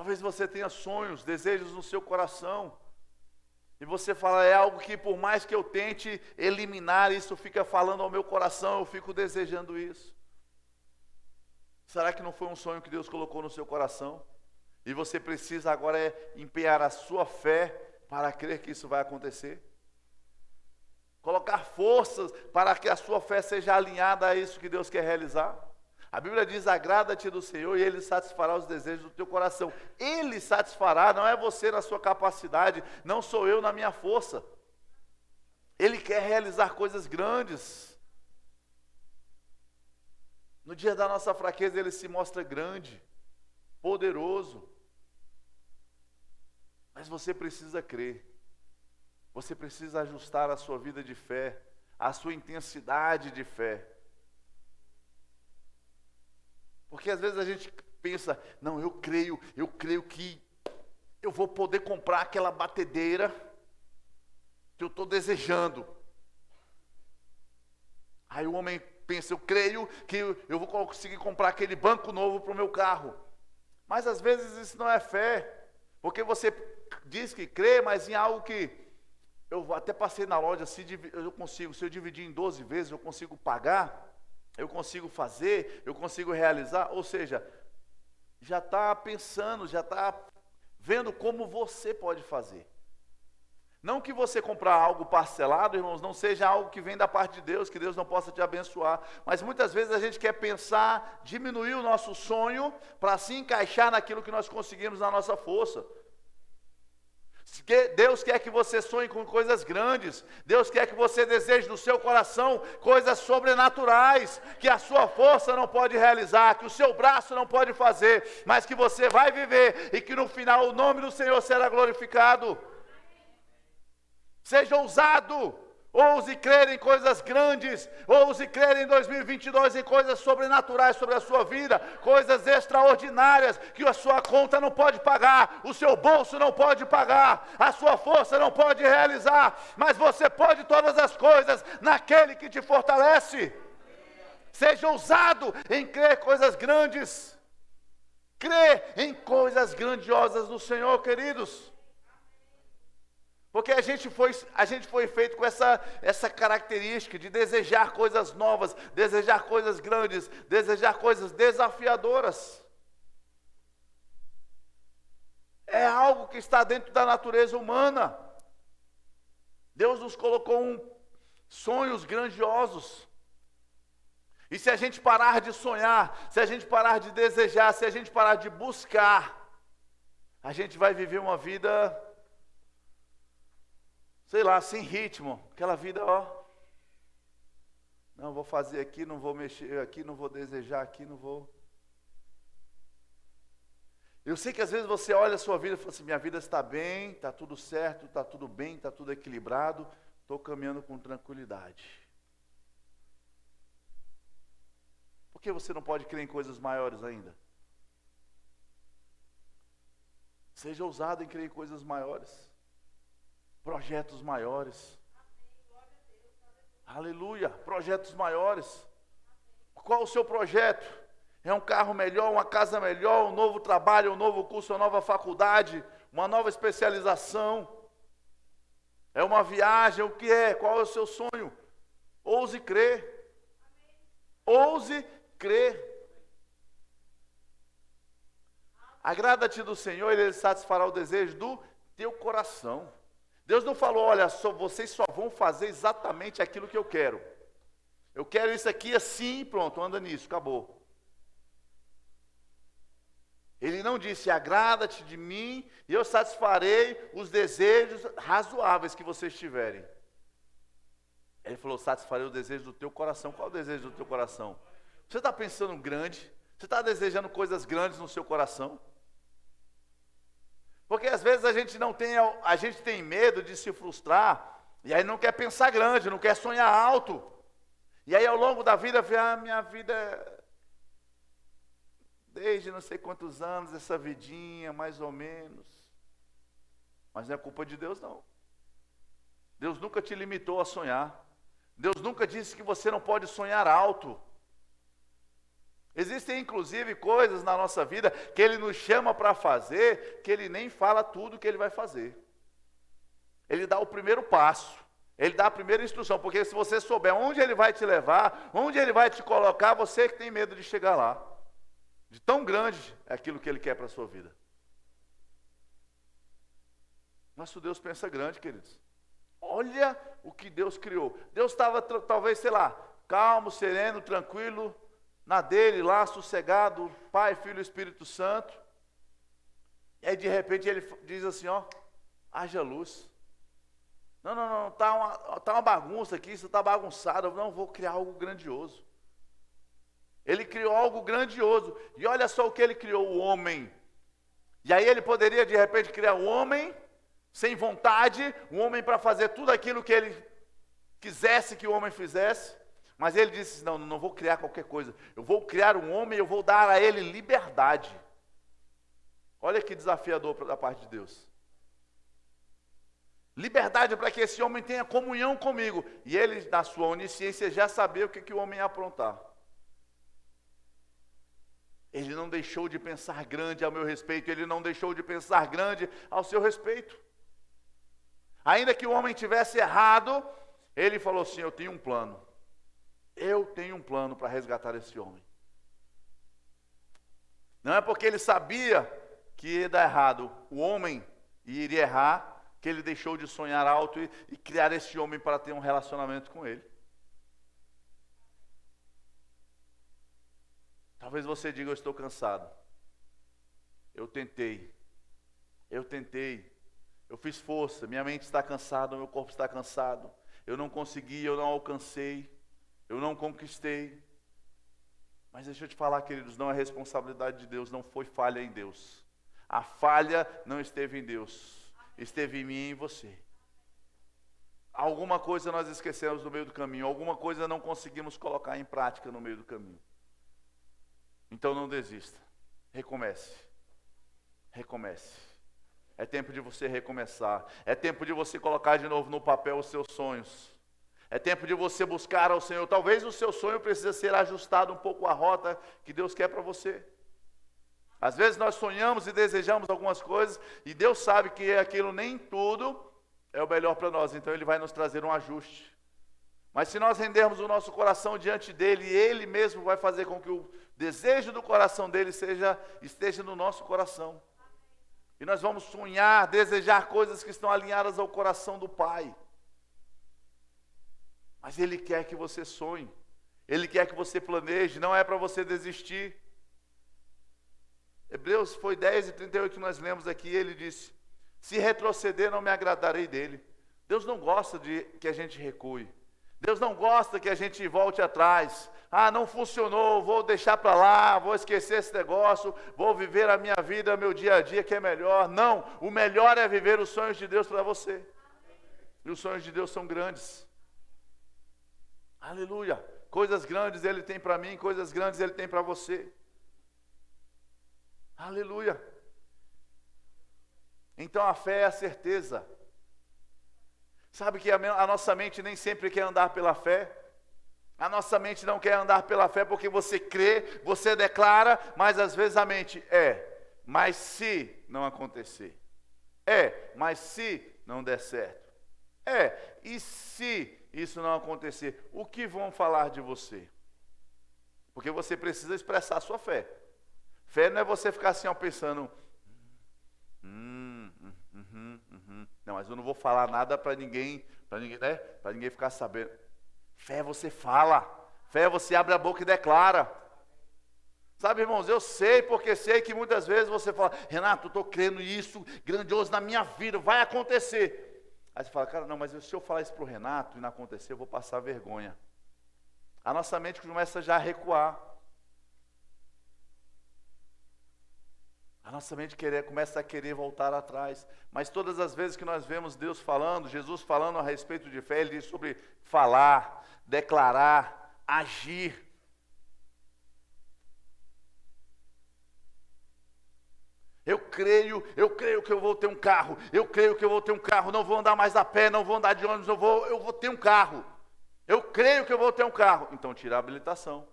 Talvez você tenha sonhos, desejos no seu coração. E você fala, é algo que por mais que eu tente eliminar, isso fica falando ao meu coração, eu fico desejando isso. Será que não foi um sonho que Deus colocou no seu coração? E você precisa agora empenhar a sua fé para crer que isso vai acontecer? Colocar forças para que a sua fé seja alinhada a isso que Deus quer realizar? A Bíblia diz, agrada-te do Senhor e Ele satisfará os desejos do teu coração. Ele satisfará, não é você na sua capacidade, não sou eu na minha força. Ele quer realizar coisas grandes. No dia da nossa fraqueza Ele se mostra grande, poderoso. Mas você precisa crer. Você precisa ajustar a sua vida de fé, a sua intensidade de fé. Porque às vezes a gente pensa, não, eu creio que eu vou poder comprar aquela batedeira que eu estou desejando. Aí o homem pensa, eu creio que eu vou conseguir comprar aquele banco novo para o meu carro. Mas às vezes isso não é fé, porque você diz que crê, mas em algo que eu até passei na loja, se eu dividir em 12 vezes, eu consigo pagar. Eu consigo fazer, eu consigo realizar, ou seja, já está pensando, já está vendo como você pode fazer. Não que você comprar algo parcelado, irmãos, não seja algo que vem da parte de Deus, que Deus não possa te abençoar, mas muitas vezes a gente quer pensar, diminuir o nosso sonho, para se encaixar naquilo que nós conseguimos na nossa força. Deus quer que você sonhe com coisas grandes. Deus quer que você deseje no seu coração coisas sobrenaturais, que a sua força não pode realizar, que o seu braço não pode fazer, mas que você vai viver e que no final o nome do Senhor será glorificado. Seja ousado. Ouse crer em coisas grandes, ouse crer em 2022 em coisas sobrenaturais sobre a sua vida, coisas extraordinárias que a sua conta não pode pagar, o seu bolso não pode pagar, a sua força não pode realizar, mas você pode todas as coisas naquele que te fortalece. Seja ousado em crer coisas grandes, crê em coisas grandiosas do Senhor, queridos. Porque a gente foi feito com essa característica de desejar coisas novas, desejar coisas grandes, desejar coisas desafiadoras. É algo que está dentro da natureza humana. Deus nos colocou sonhos grandiosos. E se a gente parar de sonhar, se a gente parar de desejar, se a gente parar de buscar, a gente vai viver uma vida, sei lá, sem ritmo, aquela vida, não vou fazer aqui, não vou mexer aqui, não vou desejar aqui, não vou. Eu sei que às vezes você olha a sua vida e fala assim, minha vida está bem, está tudo certo, está tudo bem, está tudo equilibrado, estou caminhando com tranquilidade. Por que você não pode crer em coisas maiores ainda? Seja ousado em crer em coisas maiores. Projetos maiores. Aleluia, projetos maiores. Qual o seu projeto? É um carro melhor, uma casa melhor, um novo trabalho, um novo curso, uma nova faculdade, uma nova especialização? É uma viagem, o que é? Qual é o seu sonho? Ouse crer. Ouse crer. Agrada-te do Senhor, Ele satisfará o desejo do teu coração. Deus não falou, olha, vocês só vão fazer exatamente aquilo que eu quero. Eu quero isso aqui assim, pronto, anda nisso, acabou. Ele não disse, agrada-te de mim e eu satisfarei os desejos razoáveis que vocês tiverem. Ele falou, satisfarei o desejo do teu coração. Qual é o desejo do teu coração? Você está pensando grande? Você está desejando coisas grandes no seu coração? Porque às vezes a gente tem medo de se frustrar, e aí não quer pensar grande, não quer sonhar alto. E aí ao longo da vida, minha vida, desde não sei quantos anos, essa vidinha, mais ou menos. Mas não é culpa de Deus, não. Deus nunca te limitou a sonhar. Deus nunca disse que você não pode sonhar alto. Existem inclusive coisas na nossa vida que Ele nos chama para fazer, que Ele nem fala tudo o que Ele vai fazer. Ele dá o primeiro passo, Ele dá a primeira instrução, porque se você souber onde Ele vai te levar, onde Ele vai te colocar, você que tem medo de chegar lá. De tão grande é aquilo que Ele quer para a sua vida. Nosso Deus pensa grande, queridos. Olha o que Deus criou. Deus estava, talvez, sei lá, calmo, sereno, tranquilo, na dele lá, sossegado, Pai, Filho e Espírito Santo. E aí de repente ele diz assim, ó, haja luz. Não, tá uma bagunça aqui, isso está bagunçado, eu não vou criar algo grandioso. Ele criou algo grandioso, e olha só o que ele criou, o homem. E aí ele poderia de repente criar um homem, sem vontade, um homem para fazer tudo aquilo que ele quisesse que o homem fizesse. Mas ele disse, não vou criar qualquer coisa. Eu vou criar um homem e eu vou dar a ele liberdade. Olha que desafiador da parte de Deus. Liberdade para que esse homem tenha comunhão comigo. E ele, na sua onisciência, já sabia o que o homem ia aprontar. Ele não deixou de pensar grande ao meu respeito. Ele não deixou de pensar grande ao seu respeito. Ainda que o homem tivesse errado, ele falou assim, eu tenho um plano. Eu tenho um plano para resgatar esse homem. Não é porque ele sabia que ia dar errado, o homem iria errar, que ele deixou de sonhar alto e criar esse homem para ter um relacionamento com ele. Talvez você diga, eu estou cansado. Eu tentei, eu fiz força, minha mente está cansada, meu corpo está cansado. Eu não consegui, eu não alcancei. Eu não conquistei. Mas deixa eu te falar, queridos, não é responsabilidade de Deus, não foi falha em Deus. A falha não esteve em Deus, esteve em mim e em você. Alguma coisa nós esquecemos no meio do caminho, alguma coisa não conseguimos colocar em prática no meio do caminho. Então não desista, recomece. É tempo de você recomeçar, é tempo de você colocar de novo no papel os seus sonhos. É tempo de você buscar ao Senhor. Talvez o seu sonho precise ser ajustado um pouco à rota que Deus quer para você. Às vezes nós sonhamos e desejamos algumas coisas e Deus sabe que aquilo nem tudo é o melhor para nós. Então Ele vai nos trazer um ajuste. Mas se nós rendermos o nosso coração diante dEle, Ele mesmo vai fazer com que o desejo do coração dEle esteja no nosso coração. E nós vamos sonhar, desejar coisas que estão alinhadas ao coração do Pai. Mas Ele quer que você sonhe, Ele quer que você planeje, não é para você desistir. Hebreus foi 10:38 que nós lemos aqui, ele disse, se retroceder não me agradarei dele. Deus não gosta de que a gente recue, Deus não gosta que a gente volte atrás. Não funcionou, vou deixar para lá, vou esquecer esse negócio, vou viver a minha vida, meu dia a dia que é melhor. Não, o melhor é viver os sonhos de Deus para você. E os sonhos de Deus são grandes. Aleluia, coisas grandes Ele tem para mim, coisas grandes Ele tem para você. Aleluia. Então a fé é a certeza. Sabe que a nossa mente nem sempre quer andar pela fé. A nossa mente não quer andar pela fé porque você crê, você declara, mas às vezes a mente mas se não acontecer. Mas se não der certo. E se isso não acontecer, o que vão falar de você? Porque você precisa expressar a sua fé. Fé não é você ficar assim, pensando, não, mas eu não vou falar nada para ninguém, né? Para ninguém ficar sabendo. Fé você fala, fé você abre a boca e declara. Sabe, irmãos, eu sei, porque sei que muitas vezes você fala, Renato, eu estou crendo isso, grandioso na minha vida, vai acontecer. Aí você fala, cara, não, mas se eu falar isso para o Renato e não acontecer, eu vou passar vergonha. A nossa mente começa já a recuar. A nossa mente começa a querer voltar atrás. Mas todas as vezes que nós vemos Deus falando, Jesus falando a respeito de fé, Ele diz sobre falar, declarar, agir. Eu creio que eu vou ter um carro. Eu creio que eu vou ter um carro. Não vou andar mais a pé, não vou andar de ônibus, eu vou ter um carro. Eu creio que eu vou ter um carro. Então tira a habilitação.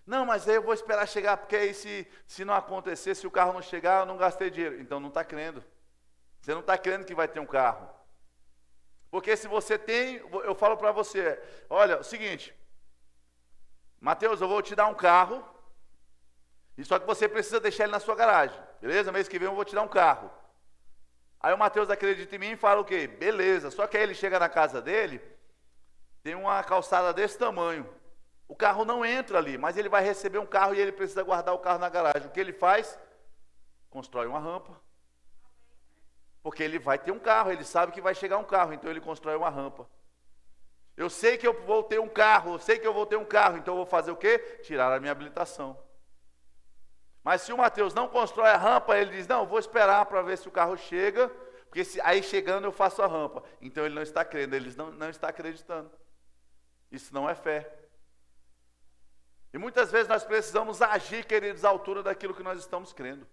Não, mas aí eu vou esperar chegar, porque aí se não acontecer, se o carro não chegar, eu não gastei dinheiro. Então não está crendo. Você não está crendo que vai ter um carro. Porque se você tem, eu falo para você, olha, é o seguinte, Mateus, eu vou te dar um carro, e só que você precisa deixar ele na sua garagem, beleza? Mês que vem eu vou te dar um carro. Aí o Mateus acredita em mim e fala o quê? Beleza, só que aí ele chega na casa dele, tem uma calçada desse tamanho. O carro não entra ali, mas ele vai receber um carro e ele precisa guardar o carro na garagem. O que ele faz? Constrói uma rampa. Porque ele vai ter um carro, ele sabe que vai chegar um carro, então ele constrói uma rampa. Eu sei que eu vou ter um carro, então eu vou fazer o quê? Tirar a minha habilitação. Mas se o Mateus não constrói a rampa, ele diz, não, vou esperar para ver se o carro chega, porque aí chegando eu faço a rampa. Então ele não está crendo, ele não está acreditando. Isso não é fé. E muitas vezes nós precisamos agir, queridos, à altura daquilo que nós estamos crendo.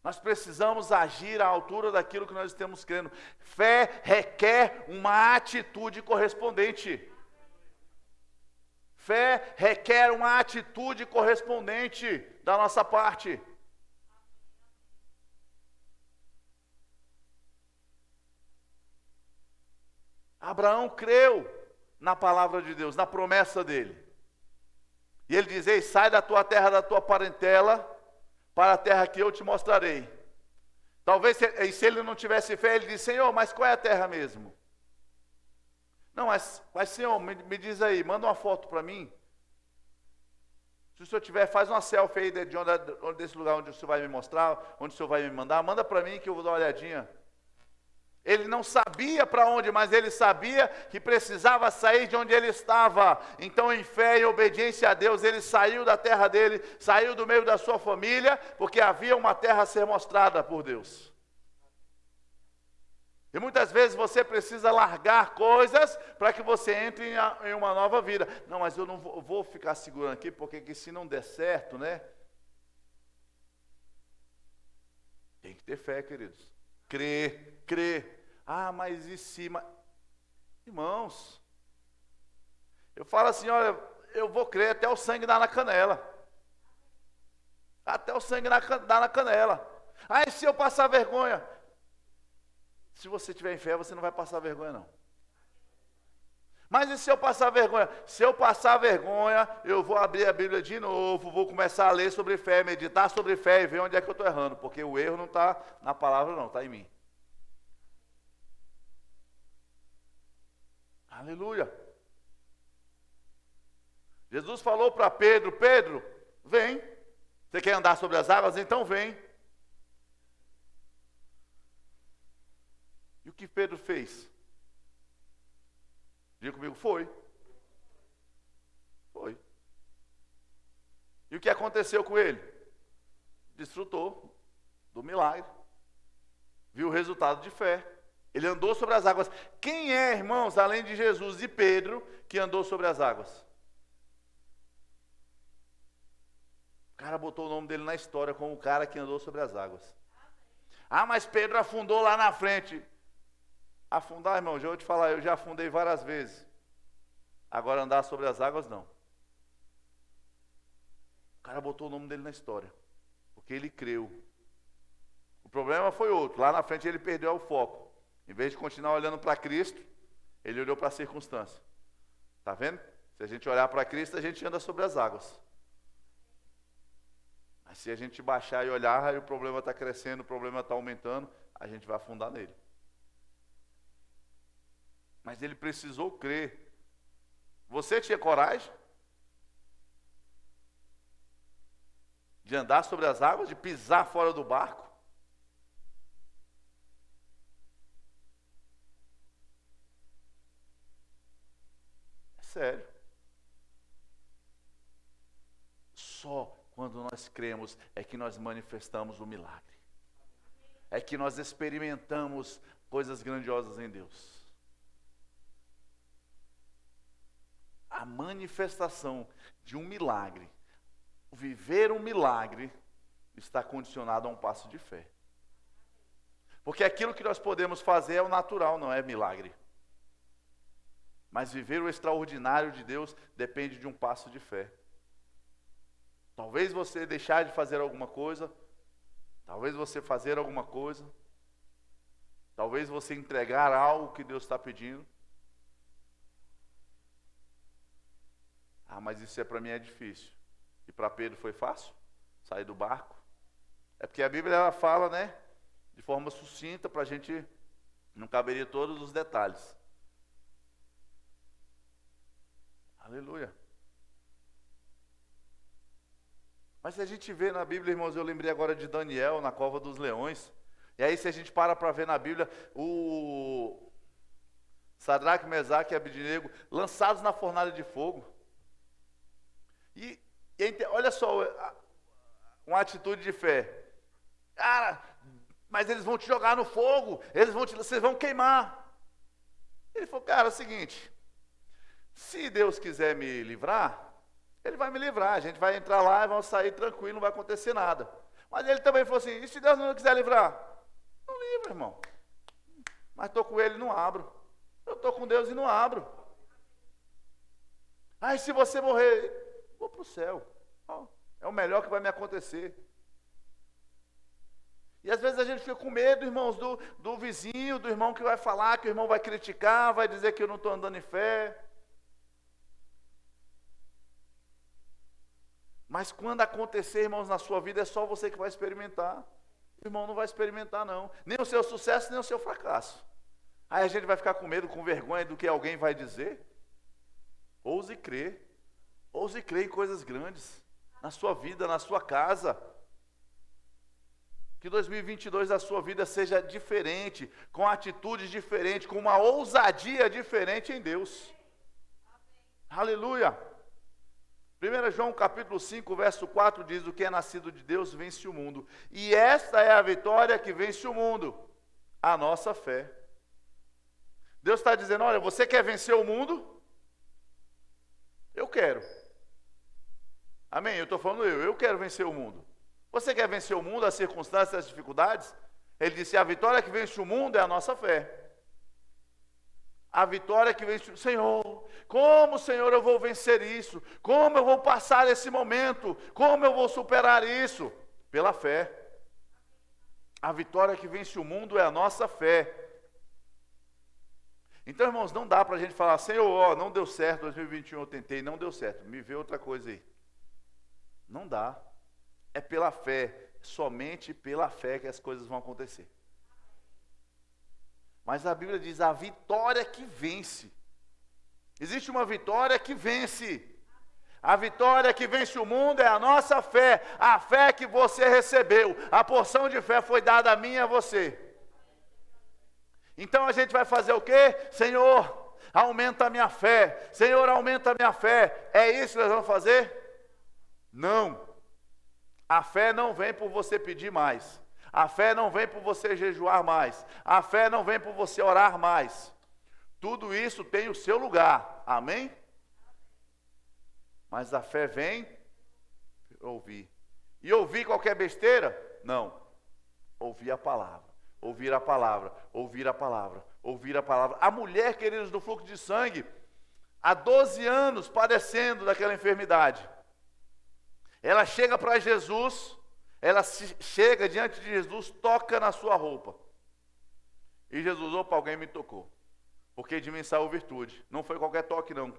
Nós precisamos agir à altura daquilo que nós estamos crendo. Fé requer uma atitude correspondente. Fé requer uma atitude correspondente da nossa parte. Abraão creu na palavra de Deus, na promessa dele. E ele diz, ei, sai da tua terra, da tua parentela, para a terra que eu te mostrarei. Talvez, se ele não tivesse fé, ele diz, Senhor, mas qual é a terra mesmo? Não, mas Senhor, me diz aí, manda uma foto para mim. Se o Senhor tiver, faz uma selfie aí desse lugar onde o Senhor vai me mostrar, onde o Senhor vai me mandar, manda para mim que eu vou dar uma olhadinha. Ele não sabia para onde, mas ele sabia que precisava sair de onde ele estava. Então, em fé e obediência a Deus, ele saiu da terra dele, saiu do meio da sua família, porque havia uma terra a ser mostrada por Deus. E muitas vezes você precisa largar coisas para que você entre em uma nova vida. Não, mas eu não vou ficar segurando aqui, porque se não der certo, né? Tem que ter fé, queridos. Crer. Ah, mas e se... Irmãos, eu falo assim, olha, eu vou crer até o sangue dar na canela. Até o sangue dar na canela. Ah, e se eu passar vergonha? Se você tiver em fé, você não vai passar vergonha, não. Mas e se eu passar vergonha? Se eu passar vergonha, eu vou abrir a Bíblia de novo, vou começar a ler sobre fé, meditar sobre fé e ver onde é que eu estou errando. Porque o erro não está na palavra, não, está em mim. Aleluia. Jesus falou para Pedro, Pedro, vem. Você quer andar sobre as águas? Então vem. E o que Pedro fez? Diga comigo, foi. E o que aconteceu com ele? Desfrutou do milagre. Viu o resultado de fé. Ele andou sobre as águas. Quem é, irmãos, além de Jesus e Pedro, que andou sobre as águas? O cara botou o nome dele na história como o cara que andou sobre as águas. Ah, mas Pedro afundou lá na frente. Afundar, irmão, já vou te falar, eu já afundei várias vezes. Agora andar sobre as águas, não. O cara botou o nome dele na história, porque ele creu. O problema foi outro, lá na frente ele perdeu o foco. Em vez de continuar olhando para Cristo, ele olhou para a circunstância. Está vendo? Se a gente olhar para Cristo, a gente anda sobre as águas. Mas se a gente baixar e olhar, aí o problema está crescendo, o problema está aumentando, a gente vai afundar nele. Mas ele precisou crer. Você tinha coragem de andar sobre as águas, de pisar fora do barco? É sério. Só quando nós cremos é que nós manifestamos o milagre. É que nós experimentamos coisas grandiosas em Deus. A manifestação de um milagre, viver um milagre, está condicionado a um passo de fé. Porque aquilo que nós podemos fazer é o natural, não é milagre. Mas viver o extraordinário de Deus depende de um passo de fé. Talvez você deixar de fazer alguma coisa, talvez você fazer alguma coisa, talvez você entregar algo que Deus está pedindo. Ah, mas isso para mim é difícil. E para Pedro foi fácil? Sair do barco? É porque a Bíblia ela fala, né, de forma sucinta, para a gente não caberia todos os detalhes. Aleluia. Mas se a gente vê na Bíblia, irmãos, eu lembrei agora de Daniel na cova dos leões. E aí se a gente para ver na Bíblia, o Sadraque, Mesaque e Abednego lançados na fornalha de fogo. E olha só, uma atitude de fé. Cara, mas eles vão te jogar no fogo, vocês vão queimar. Ele falou, cara, é o seguinte, se Deus quiser me livrar, Ele vai me livrar, a gente vai entrar lá e vamos sair tranquilo, não vai acontecer nada. Mas ele também falou assim, e se Deus não quiser livrar? Não livra, irmão. Mas estou com Ele e não abro. Eu estou com Deus e não abro. Ah, e se você morrer? Vou para o céu. É o melhor que vai me acontecer. E às vezes a gente fica com medo, irmãos, do vizinho, do irmão que vai falar, que o irmão vai criticar, vai dizer que eu não estou andando em fé. Mas quando acontecer, irmãos, na sua vida, é só você que vai experimentar. O irmão não vai experimentar, não. Nem o seu sucesso, nem o seu fracasso. Aí a gente vai ficar com medo, com vergonha do que alguém vai dizer. Ouse crer. Ouse crer em coisas grandes. Na sua vida, na sua casa. Que 2022 a sua vida seja diferente, com atitudes diferentes, com uma ousadia diferente em Deus. Aleluia. 1 João capítulo 5, verso 4 diz, o que é nascido de Deus vence o mundo. E esta é a vitória que vence o mundo, a nossa fé. Deus está dizendo, olha, você quer vencer o mundo? Eu quero. Amém? Eu estou falando eu quero vencer o mundo. Você quer vencer o mundo, as circunstâncias, as dificuldades? Ele disse, a vitória que vence o mundo é a nossa fé. A vitória que vence o Senhor. Como, Senhor, eu vou vencer isso? Como eu vou passar esse momento? Como eu vou superar isso? Pela fé. A vitória que vence o mundo é a nossa fé. Então, irmãos, não dá para a gente falar, Senhor, não deu certo, 2021 eu tentei, não deu certo, me vê outra coisa aí. Não dá. É pela fé, somente pela fé que as coisas vão acontecer. Mas a Bíblia diz a vitória que vence. Existe uma vitória que vence. A vitória que vence o mundo é a nossa fé. A fé que você recebeu. A porção de fé foi dada a mim e a você. Então a gente vai fazer o quê? Senhor, aumenta a minha fé. Senhor, aumenta a minha fé. É isso que nós vamos fazer? Não. A fé não vem por você pedir mais. A fé não vem por você jejuar mais. A fé não vem por você orar mais. Tudo isso tem o seu lugar. Amém? Mas a fé vem ouvir. E ouvir qualquer besteira? Não. Ouvir a palavra. Ouvir a palavra. Ouvir a palavra. Ouvir a palavra. A mulher, queridos, do fluxo de sangue, há 12 anos padecendo daquela enfermidade. Ela chega para Jesus, ela chega diante de Jesus, toca na sua roupa. E Jesus, opa, alguém me tocou. Porque de mim saiu virtude. Não foi qualquer toque, não.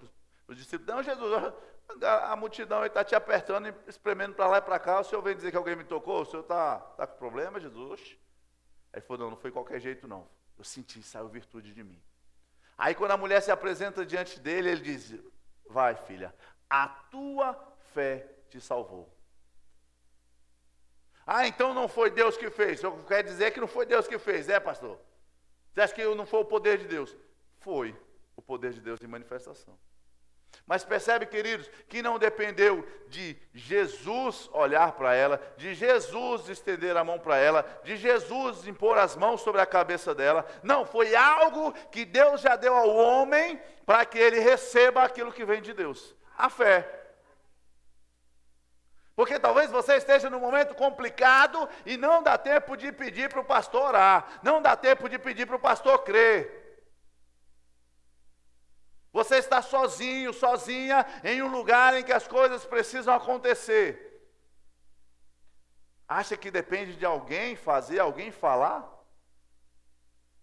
Os discípulos, não, Jesus, a multidão está te apertando e espremendo para lá e para cá. O senhor vem dizer que alguém me tocou? O senhor está com problema, Jesus? Aí ele falou, não foi qualquer jeito, não. Eu senti, saiu virtude de mim. Aí quando a mulher se apresenta diante dele, ele diz, vai, filha, a tua fé te salvou. Ah, então não foi Deus que fez. Eu quero dizer que não foi Deus que fez, pastor? Você acha que não foi o poder de Deus? Foi o poder de Deus em manifestação. Mas percebe, queridos, que não dependeu de Jesus olhar para ela, de Jesus estender a mão para ela, de Jesus impor as mãos sobre a cabeça dela. Não, foi algo que Deus já deu ao homem para que ele receba aquilo que vem de Deus. A fé. Porque talvez você esteja num momento complicado e não dá tempo de pedir para o pastor orar, não dá tempo de pedir para o pastor crer. Você está sozinho, sozinha, em um lugar em que as coisas precisam acontecer, acha que depende de alguém fazer, alguém falar?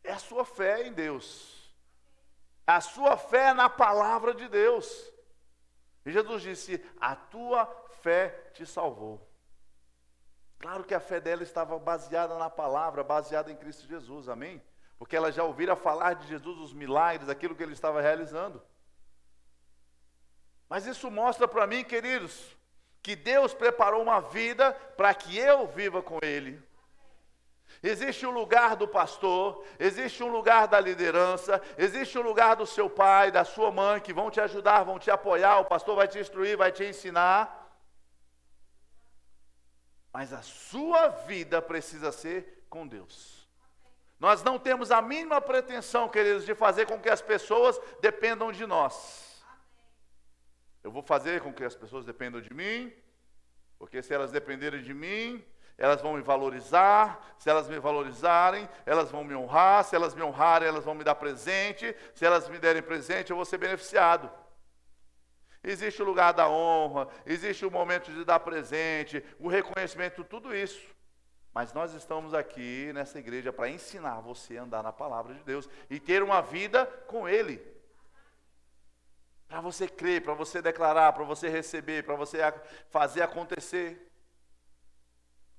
É a sua fé em Deus, a sua fé na palavra de Deus. E Jesus disse: a tua fé te salvou. Claro que a fé dela estava baseada na palavra, baseada em Cristo Jesus, amém? Porque ela já ouvira falar de Jesus, os milagres, aquilo que ele estava realizando. Mas isso mostra para mim, queridos, que Deus preparou uma vida para que eu viva com Ele. Existe um lugar do pastor, existe um lugar da liderança, existe um lugar do seu pai, da sua mãe, que vão te ajudar, vão te apoiar, o pastor vai te instruir, vai te ensinar. Mas a sua vida precisa ser com Deus. Nós não temos a mínima pretensão, queridos, de fazer com que as pessoas dependam de nós. Eu vou fazer com que as pessoas dependam de mim, porque se elas dependerem de mim, elas vão me valorizar. Se elas me valorizarem, elas vão me honrar. Se elas me honrarem, elas vão me dar presente. Se elas me derem presente, eu vou ser beneficiado. Existe o lugar da honra, existe o momento de dar presente, o reconhecimento, tudo isso. Mas nós estamos aqui nessa igreja para ensinar você a andar na palavra de Deus e ter uma vida com Ele. Para você crer, para você declarar, para você receber, para você fazer acontecer.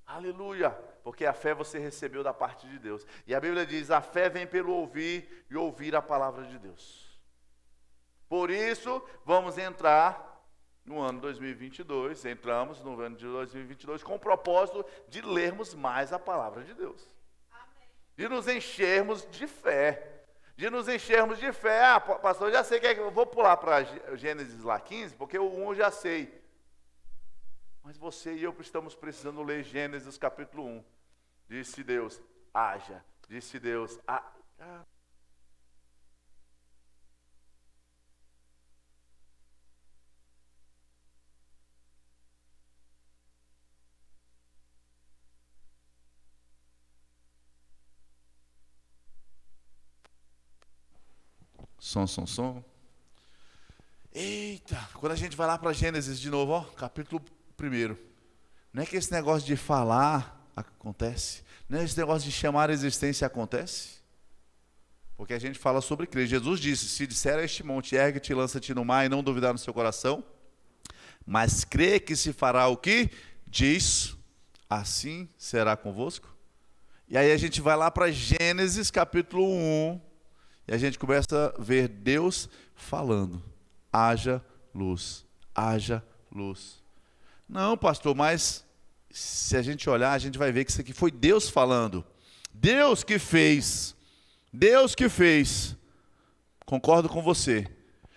Aleluia! Porque a fé você recebeu da parte de Deus. E a Bíblia diz: a fé vem pelo ouvir e ouvir a palavra de Deus. Por isso, vamos entrar no ano 2022, entramos no ano de 2022 com o propósito de lermos mais a palavra de Deus. Amém. De nos enchermos de fé. De nos enchermos de fé. Ah, pastor, eu já sei que eu vou pular para Gênesis lá 15, porque o 1 eu já sei. Mas você e eu estamos precisando ler Gênesis capítulo 1. Disse Deus, haja. Disse Deus, Som. Eita, quando a gente vai lá para Gênesis de novo, ó, capítulo 1. Não é que esse negócio de falar acontece, não é esse negócio de chamar a existência acontece, porque a gente fala sobre crer. Jesus disse: se disser a este monte, ergue-te e lança-te no mar, e não duvidar no seu coração, mas crê que se fará o que diz, assim será convosco. E aí a gente vai lá para Gênesis capítulo 1, e a gente começa a ver Deus falando: haja luz, haja luz. Não, pastor, mas se a gente olhar, a gente vai ver que isso aqui foi Deus falando. Deus que fez. Deus que fez. Concordo com você.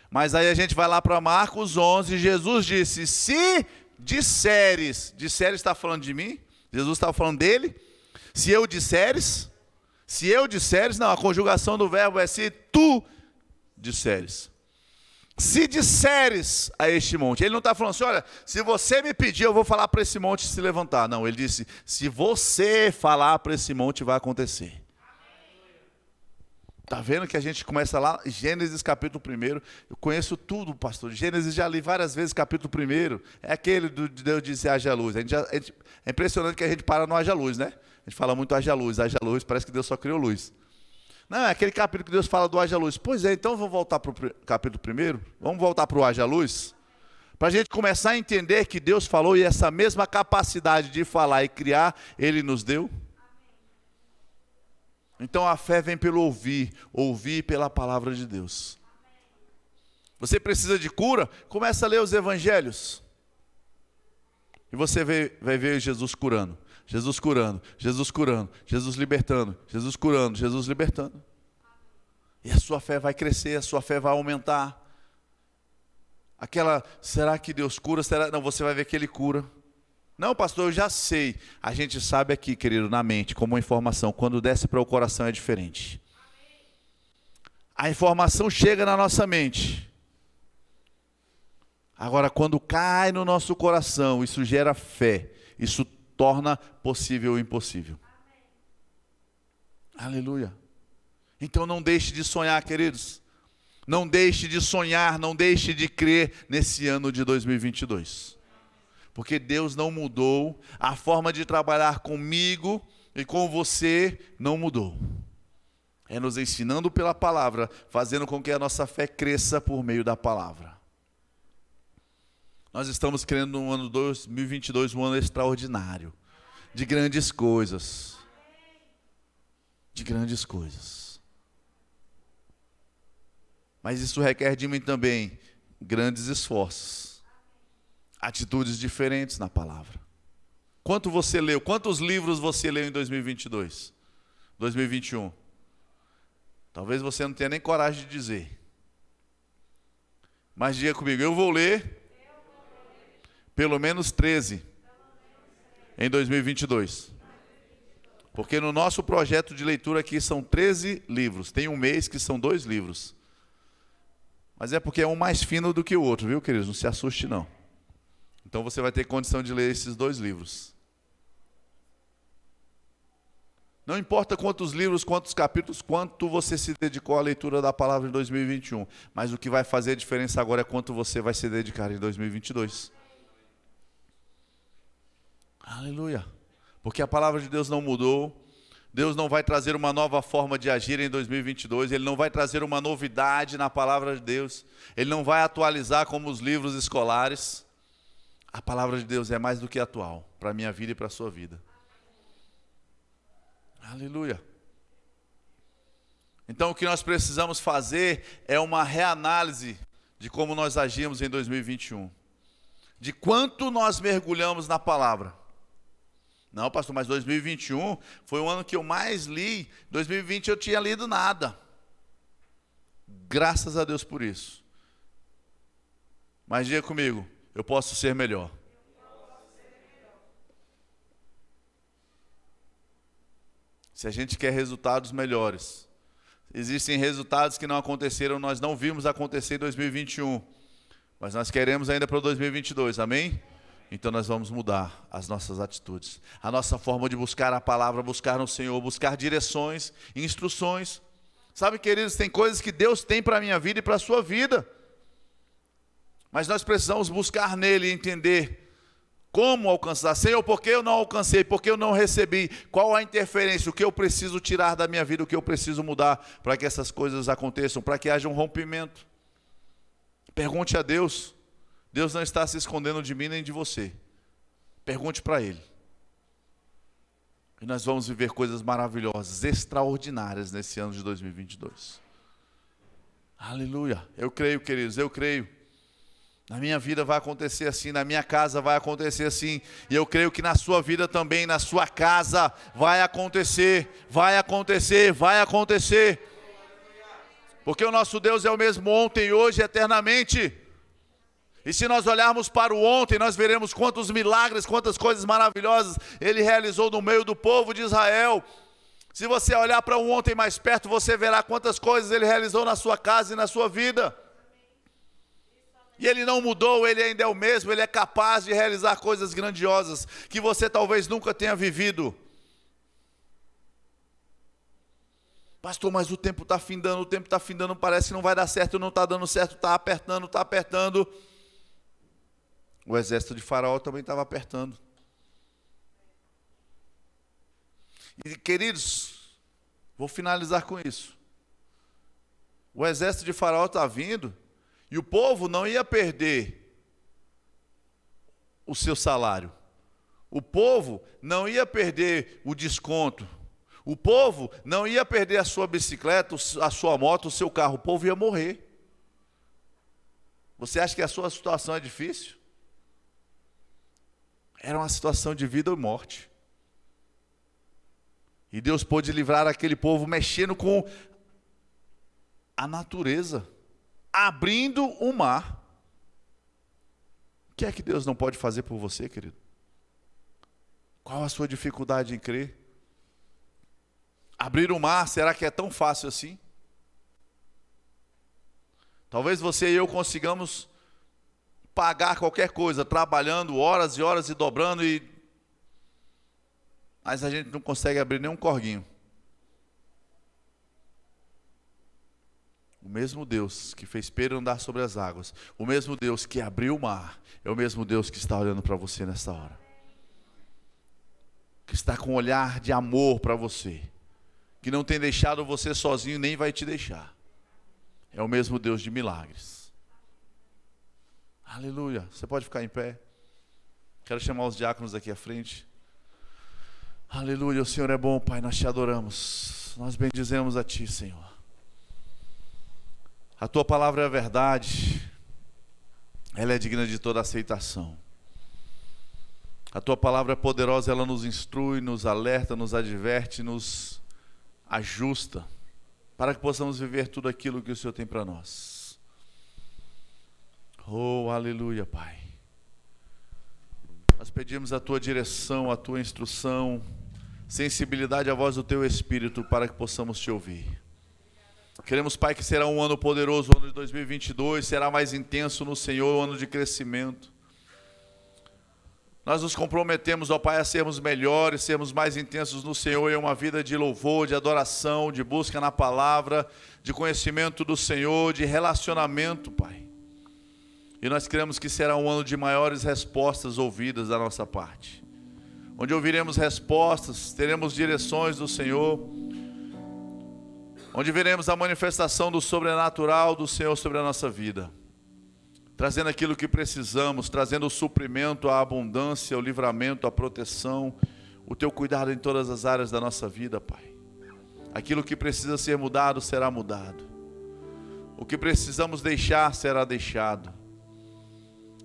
Mas aí a gente vai lá para Marcos 11, Jesus disse: se disseres, disseres está falando de mim? Jesus estava falando dele? Se eu disseres, não, a conjugação do verbo é se tu disseres. Se disseres a este monte, ele não está falando assim: olha, se você me pedir, eu vou falar para esse monte se levantar. Não, ele disse: se você falar para esse monte, vai acontecer. Está vendo que a gente começa lá, Gênesis capítulo 1. Eu conheço tudo, pastor. Gênesis já li várias vezes capítulo 1. É aquele de Deus disse haja luz. É impressionante que a gente para no haja luz, né? A gente fala muito haja luz, parece que Deus só criou luz. Não, é aquele capítulo que Deus fala do haja luz. Pois é, então vamos voltar para o capítulo 1. Vamos voltar para o haja luz. Para a gente começar a entender que Deus falou e essa mesma capacidade de falar e criar, Ele nos deu. Então a fé vem pelo ouvir pela palavra de Deus. Você precisa de cura? Começa a ler os evangelhos. E você vai ver Jesus curando. Jesus curando, Jesus curando, Jesus libertando, Jesus curando, Jesus libertando. E a sua fé vai crescer, a sua fé vai aumentar. Será que Deus cura? Não, você vai ver que Ele cura. Não, pastor, eu já sei. A gente sabe aqui, querido, na mente, como uma informação, quando desce para o coração é diferente. A informação chega na nossa mente. Agora, quando cai no nosso coração, isso gera fé. Isso torna possível o impossível. Amém. Aleluia. Então não deixe de sonhar, queridos. Não deixe de sonhar, não deixe de crer nesse ano de 2022. Porque Deus não mudou, a forma de trabalhar comigo e com você não mudou. É nos ensinando pela palavra, fazendo com que a nossa fé cresça por meio da palavra. Nós estamos crendo no ano 2022, um ano extraordinário, de grandes coisas. De grandes coisas. Mas isso requer de mim também grandes esforços, atitudes diferentes na palavra. Quanto você leu? Quantos livros você leu em 2022? 2021? Talvez você não tenha nem coragem de dizer. Mas diga comigo, eu vou ler pelo menos 13 em 2022. Porque no nosso projeto de leitura aqui são 13 livros. Tem um mês que são 2 livros. Mas é porque é um mais fino do que o outro, viu, queridos? Não se assuste, não. Então você vai ter condição de ler esses 2 livros. Não importa quantos livros, quantos capítulos, quanto você se dedicou à leitura da palavra em 2021. Mas o que vai fazer a diferença agora é quanto você vai se dedicar em 2022. Aleluia. Porque a palavra de Deus não mudou. Deus não vai trazer uma nova forma de agir em 2022. Ele não vai trazer uma novidade na palavra de Deus. Ele não vai atualizar como os livros escolares. A palavra de Deus é mais do que atual para a minha vida e para a sua vida. Aleluia. Então o que nós precisamos fazer é uma reanálise de como nós agimos em 2021. De quanto nós mergulhamos na palavra. Não, pastor, mas 2021 foi o ano que eu mais li. 2020 eu tinha lido nada. Graças a Deus por isso. Mas diga comigo, eu posso ser melhor. Se a gente quer resultados melhores. Existem resultados que não aconteceram, nós não vimos acontecer em 2021. Mas nós queremos ainda para 2022, amém? Então nós vamos mudar as nossas atitudes. A nossa forma de buscar a palavra, buscar no Senhor, buscar direções, instruções. Sabe, queridos, tem coisas que Deus tem para a minha vida e para a sua vida. Mas nós precisamos buscar nele e entender como alcançar. Senhor, por que eu não alcancei? Por que eu não recebi? Qual a interferência? O que eu preciso tirar da minha vida? O que eu preciso mudar para que essas coisas aconteçam? Para que haja um rompimento? Pergunte a Deus. Deus não está se escondendo de mim nem de você. Pergunte para Ele. E nós vamos viver coisas maravilhosas, extraordinárias nesse ano de 2022. Aleluia. Eu creio, queridos, eu creio. Na minha vida vai acontecer assim, na minha casa vai acontecer assim. E eu creio que na sua vida também, na sua casa, vai acontecer, vai acontecer, vai acontecer. Porque o nosso Deus é o mesmo ontem, hoje e eternamente. E se nós olharmos para o ontem, nós veremos quantos milagres, quantas coisas maravilhosas Ele realizou no meio do povo de Israel. Se você olhar para o ontem mais perto, você verá quantas coisas Ele realizou na sua casa e na sua vida. E Ele não mudou, Ele ainda é o mesmo, Ele é capaz de realizar coisas grandiosas que você talvez nunca tenha vivido. Pastor, mas o tempo está findando, parece que não vai dar certo, não está dando certo, está apertando, está apertando. O exército de Faraó também estava apertando. E, queridos, vou finalizar com isso. O exército de Faraó está vindo e o povo não ia perder o seu salário. O povo não ia perder o desconto. O povo não ia perder a sua bicicleta, a sua moto, o seu carro. O povo ia morrer. Você acha que a sua situação é difícil? Era uma situação de vida ou morte. E Deus pôde livrar aquele povo mexendo com a natureza, abrindo o mar. O que é que Deus não pode fazer por você, querido? Qual a sua dificuldade em crer? Abrir o mar, será que é tão fácil assim? Talvez você e eu consigamos pagar qualquer coisa, trabalhando horas e horas e dobrando, mas a gente não consegue abrir nem um corguinho. O mesmo Deus que fez Pedro andar sobre as águas, o mesmo Deus que abriu o mar, é o mesmo Deus que está olhando para você nessa hora. Que está com um olhar de amor para você. Que não tem deixado você sozinho, nem vai te deixar. É o mesmo Deus de milagres. Aleluia. Você pode ficar em pé. Quero chamar os diáconos aqui à frente. Aleluia. O Senhor é bom, Pai. Nós te adoramos. Nós bendizemos a Ti, Senhor. A Tua palavra é a verdade. Ela é digna de toda aceitação. A Tua palavra é poderosa. Ela nos instrui, nos alerta, nos adverte, nos ajusta. Para que possamos viver tudo aquilo que o Senhor tem para nós. Oh, aleluia, Pai. Nós pedimos a Tua direção, a Tua instrução, sensibilidade à voz do Teu Espírito para que possamos Te ouvir. Queremos, Pai, que será um ano poderoso, o ano de 2022, será mais intenso no Senhor, um ano de crescimento. Nós nos comprometemos, ó Pai, a sermos melhores, sermos mais intensos no Senhor, em uma vida de louvor, de adoração, de busca na palavra, de conhecimento do Senhor, de relacionamento, Pai. E nós cremos que será um ano de maiores respostas ouvidas da nossa parte. Onde ouviremos respostas, teremos direções do Senhor, onde veremos a manifestação do sobrenatural do Senhor sobre a nossa vida. Trazendo aquilo que precisamos, trazendo o suprimento, a abundância, o livramento, a proteção, o Teu cuidado em todas as áreas da nossa vida, Pai. Aquilo que precisa ser mudado, será mudado. O que precisamos deixar, será deixado.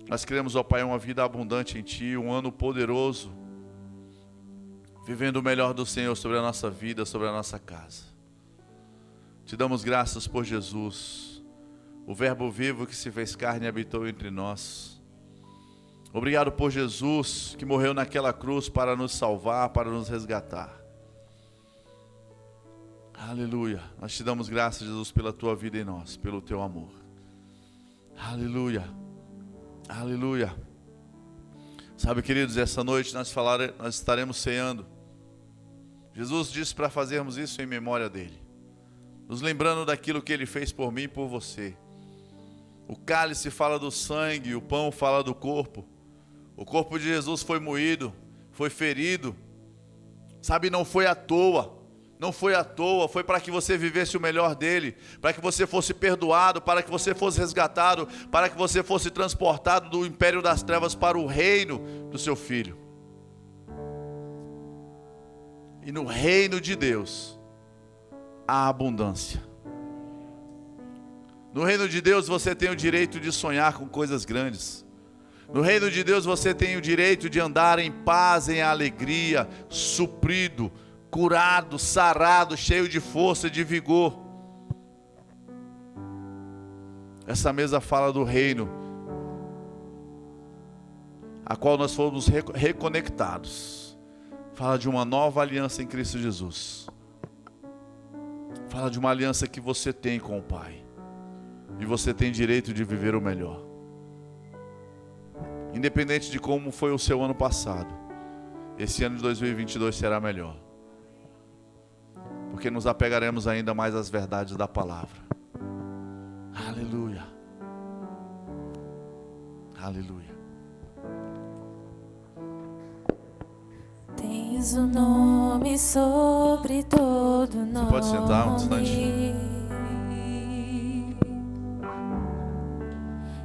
Nós queremos, ó Pai, uma vida abundante em Ti, um ano poderoso, vivendo o melhor do Senhor sobre a nossa vida, sobre a nossa casa. Te damos graças por Jesus, o Verbo vivo que se fez carne e habitou entre nós. Obrigado por Jesus que morreu naquela cruz para nos salvar, para nos resgatar. Aleluia. Nós te damos graças, Jesus, pela Tua vida em nós, pelo Teu amor. Aleluia. Aleluia. Sabe, queridos, essa noite nós estaremos ceando. Jesus disse para fazermos isso em memória dEle, nos lembrando daquilo que Ele fez por mim e por você. O cálice fala do sangue, o pão fala do corpo. O corpo de Jesus foi moído, foi ferido. Sabe, não foi à toa. Não foi à toa, foi para que você vivesse o melhor dele, para que você fosse perdoado, para que você fosse resgatado, para que você fosse transportado do império das trevas para o reino do seu Filho. E no reino de Deus há abundância. No reino de Deus você tem o direito de sonhar com coisas grandes. No reino de Deus você tem o direito de andar em paz, em alegria, suprido, curado, sarado, cheio de força e de vigor. Essa mesa fala do reino, a qual nós fomos reconectados. Fala de uma nova aliança em Cristo Jesus. Fala de uma aliança que você tem com o Pai. E você tem direito de viver o melhor. Independente de como foi o seu ano passado, esse ano de 2022 será melhor. Porque nos apegaremos ainda mais às verdades da palavra. Aleluia. Aleluia. Tens o nome sobre todo nome. Você pode sentar um instante.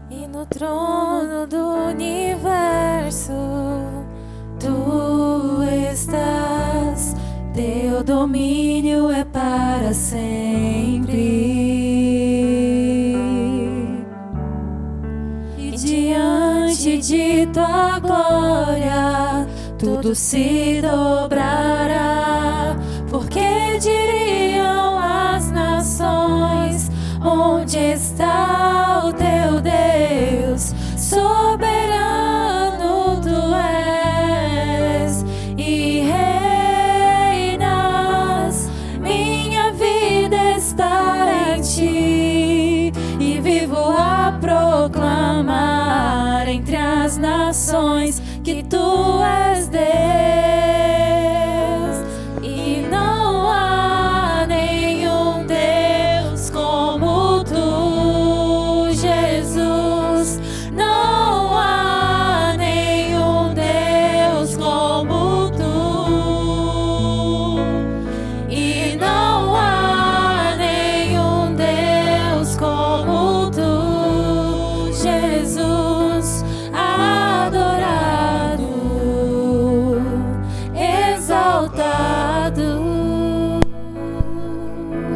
E no trono do universo Tu estás. Teu domínio é para sempre. E diante de Tua glória tudo se dobrará. Porque diriam as nações: onde está o teu Deus? Soberano Tu és e reinas. Minha vida está em Ti e vivo a proclamar entre as nações que Tu és Deus. E não há nenhum Deus como Tu. Jesus. Não há nenhum Deus como tu, e não há nenhum Deus como tu, Jesus, adorado, exaltado.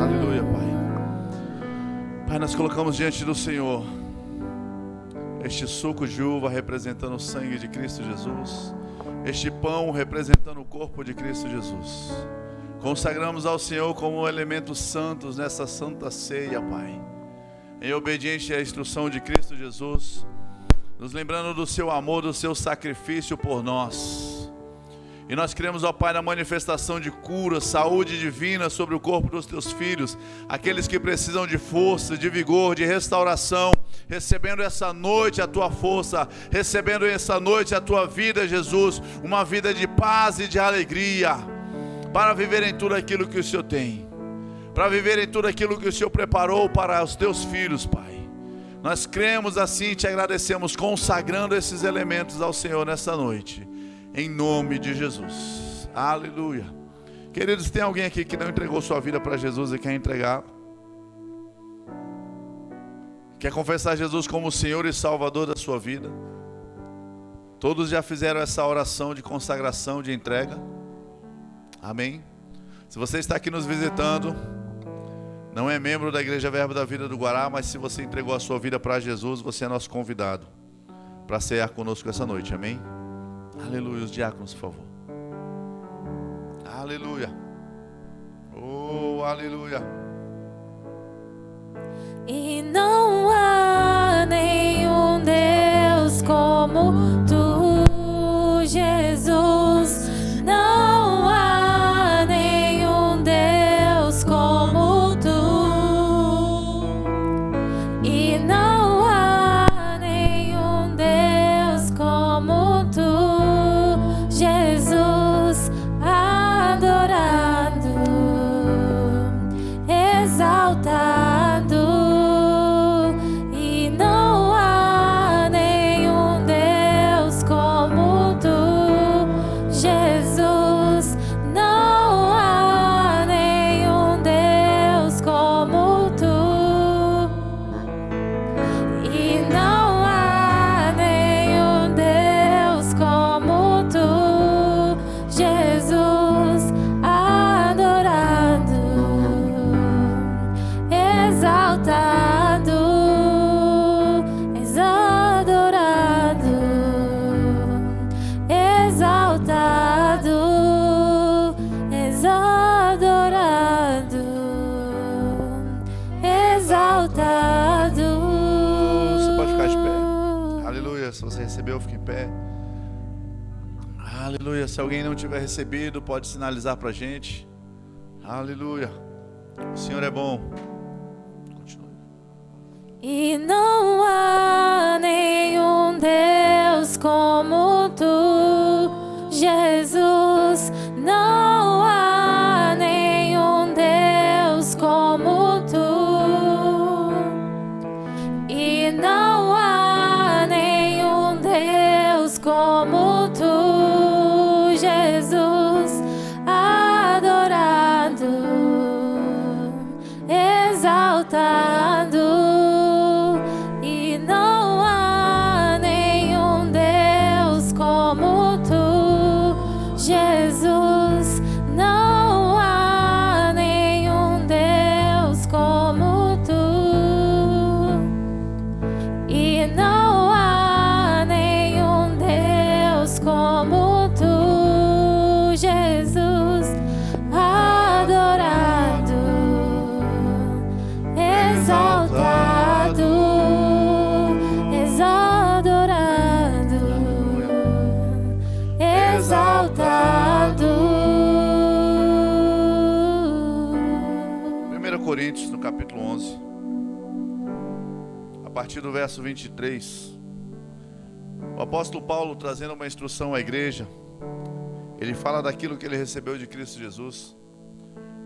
Aleluia, Pai. Pai, nós colocamos diante do Senhor este suco de uva representando o sangue de Cristo Jesus, este pão representando o corpo de Cristo Jesus. Consagramos ao Senhor como elementos santos nessa santa ceia, Pai, em obediência à instrução de Cristo Jesus, nos lembrando do seu amor, do seu sacrifício por nós. E nós cremos, ó Pai, na manifestação de cura, saúde divina sobre o corpo dos teus filhos, aqueles que precisam de força, de vigor, de restauração, recebendo essa noite a tua força, recebendo essa noite a tua vida, Jesus, uma vida de paz e de alegria, para viver em tudo aquilo que o Senhor tem, para viver em tudo aquilo que o Senhor preparou para os teus filhos, Pai. Nós cremos assim e te agradecemos, consagrando esses elementos ao Senhor nessa noite, em nome de Jesus. Aleluia. Queridos, tem alguém aqui que não entregou sua vida para Jesus e quer entregar? Quer confessar Jesus como o Senhor e Salvador da sua vida? Todos já fizeram essa oração de consagração, de entrega? Amém? Se você está aqui nos visitando, não é membro da Igreja Verbo da Vida do Guará, mas se você entregou a sua vida para Jesus, você é nosso convidado para cear conosco essa noite. Amém? Aleluia. Os diáconos, por favor. Aleluia. Oh, aleluia. E não há nenhum Deus como tu, Jesus. Não há nenhum Deus como tu, e não há nenhum Deus como tu, Jesus, adorado, exaltado. E não há nenhum Deus como tu, Jesus. Não há nenhum Deus como tu, e não há nenhum Deus como tu, Jesus, adorado, exaltado, exadorado, exaltado, exadorado, exaltado. Você pode ficar de pé. Aleluia. Se você recebeu, fique em pé. Aleluia. Se alguém não tiver recebido, pode sinalizar para a gente. Aleluia. O Senhor é bom. Continue. E não há nenhum Deus como tu, Jesus. Não há nenhum Deus como tu, e não há nenhum Deus como tu, Jesus, adorado, exaltado. E não há nenhum Deus como tu, Jesus. Não há nenhum Deus como tu, e não há nenhum Deus como tu, Jesus, adorado, exaltado, exadorado, exaltado. 1 Coríntios, no capítulo 11, a partir do verso 23, o apóstolo Paulo, trazendo uma instrução à igreja, ele fala daquilo que ele recebeu de Cristo Jesus,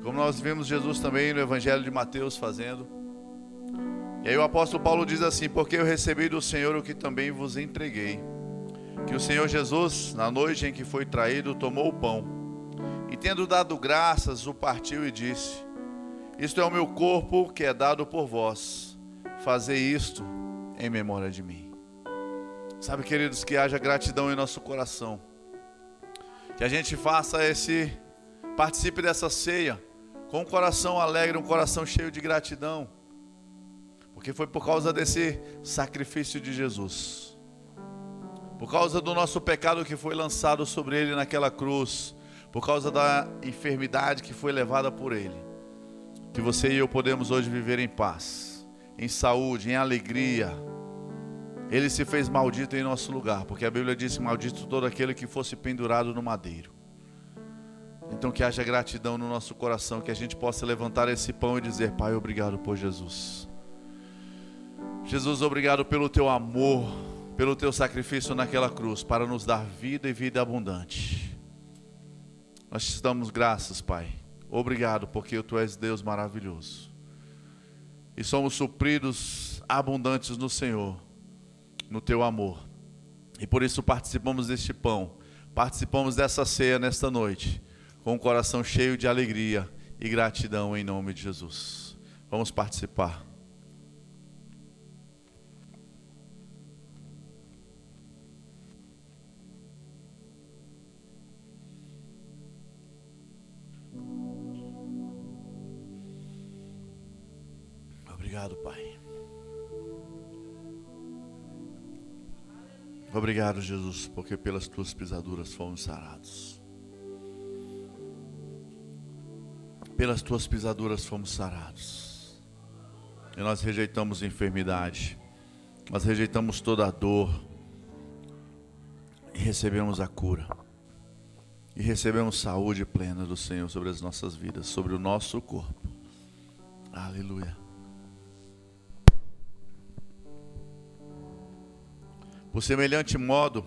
como nós vemos Jesus também no Evangelho de Mateus fazendo. E aí o apóstolo Paulo diz assim: porque eu recebi do Senhor o que também vos entreguei, que o Senhor Jesus, na noite em que foi traído, tomou o pão, e tendo dado graças, o partiu e disse: isto é o meu corpo que é dado por vós, fazei isto em memória de mim. Sabe, queridos, que haja gratidão em nosso coração, que a gente participe dessa ceia com um coração alegre, um coração cheio de gratidão, porque foi por causa desse sacrifício de Jesus, por causa do nosso pecado que foi lançado sobre ele naquela cruz, por causa da enfermidade que foi levada por ele, que você e eu podemos hoje viver em paz, em saúde, em alegria. Ele se fez maldito em nosso lugar, porque a Bíblia diz: maldito todo aquele que fosse pendurado no madeiro. Então que haja gratidão no nosso coração, que a gente possa levantar esse pão e dizer: Pai, obrigado por Jesus. Jesus, obrigado pelo teu amor, pelo teu sacrifício naquela cruz, para nos dar vida e vida abundante. Nós te damos graças, Pai. Obrigado, porque tu és Deus maravilhoso. E somos supridos abundantes no Senhor, no teu amor. E por isso participamos deste pão, participamos dessa ceia nesta noite, com um coração cheio de alegria e gratidão em nome de Jesus. Vamos participar. Obrigado, Pai. Obrigado, Jesus, porque pelas tuas pisaduras fomos sarados. Pelas tuas pisaduras fomos sarados. E nós rejeitamos a enfermidade, nós rejeitamos toda a dor, e recebemos a cura, e recebemos saúde plena do Senhor sobre as nossas vidas, sobre o nosso corpo. Aleluia. Por semelhante modo,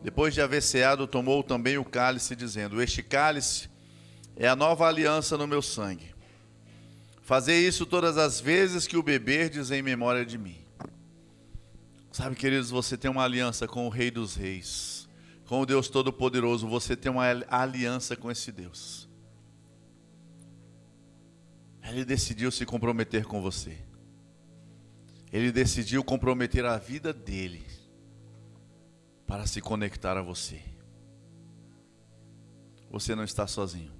depois de haver ceado, tomou também o cálice, dizendo: este cálice é a nova aliança no meu sangue. Fazei isso todas as vezes que o beberdes em memória de mim. Sabe, queridos, você tem uma aliança com o Rei dos Reis, com o Deus Todo-Poderoso. Você tem uma aliança com esse Deus. Ele decidiu se comprometer com você. Ele decidiu comprometer a vida dele para se conectar a você. Você não está sozinho.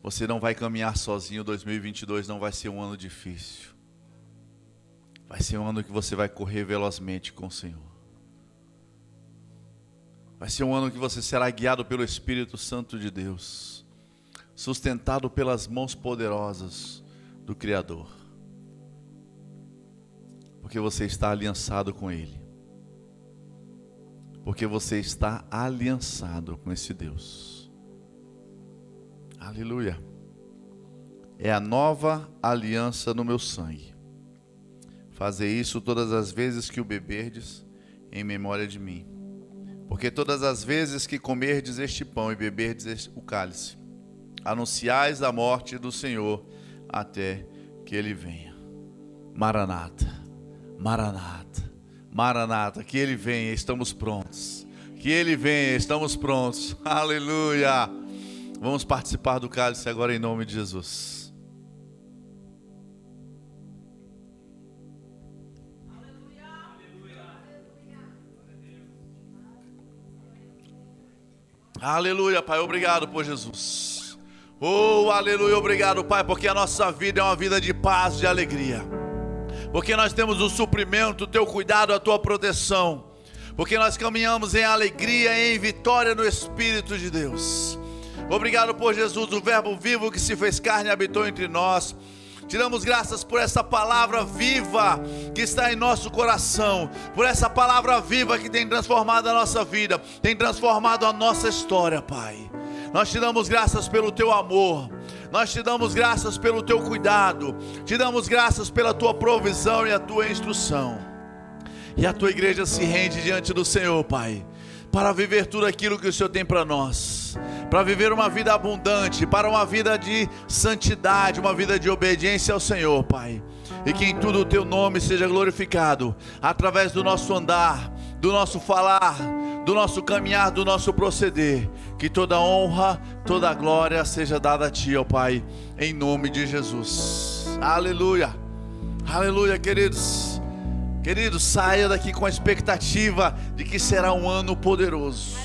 Você não vai caminhar sozinho. 2022 não vai ser um ano difícil. Vai ser um ano que você vai correr velozmente com o Senhor. Vai ser um ano que você será guiado pelo Espírito Santo de Deus, sustentado pelas mãos poderosas do Criador, porque você está aliançado com Ele. Porque você está aliançado com esse Deus. Aleluia. É a nova aliança no meu sangue. Fazei isso todas as vezes que o beberdes em memória de mim. Porque todas as vezes que comerdes este pão e beberdes o cálice, anunciais a morte do Senhor até que Ele venha. Maranata, Maranata, Maranata, que Ele venha, estamos prontos. Que Ele venha, estamos prontos. Aleluia. Vamos participar do cálice agora em nome de Jesus. Aleluia, Pai, obrigado por Jesus. Oh, aleluia, obrigado, Pai, porque a nossa vida é uma vida de paz, de alegria. Porque nós temos o suprimento, o teu cuidado, a tua proteção. Porque nós caminhamos em alegria e em vitória no Espírito de Deus. Obrigado por Jesus, o verbo vivo que se fez carne e habitou entre nós. Te damos graças por essa palavra viva que está em nosso coração, por essa palavra viva que tem transformado a nossa vida, tem transformado a nossa história, Pai. Nós te damos graças pelo teu amor, nós te damos graças pelo teu cuidado, te damos graças pela tua provisão e a tua instrução. E a tua igreja se rende diante do Senhor, Pai, para viver tudo aquilo que o Senhor tem para nós, para viver uma vida abundante, para uma vida de santidade, uma vida de obediência ao Senhor, Pai. e que em tudo o teu nome seja glorificado, através do nosso andar, do nosso falar, do nosso caminhar, do nosso proceder. Que toda honra, toda glória seja dada a ti, ó Pai, em nome de Jesus. Aleluia, aleluia, queridos. Queridos, saia daqui com a expectativa de que será um ano poderoso.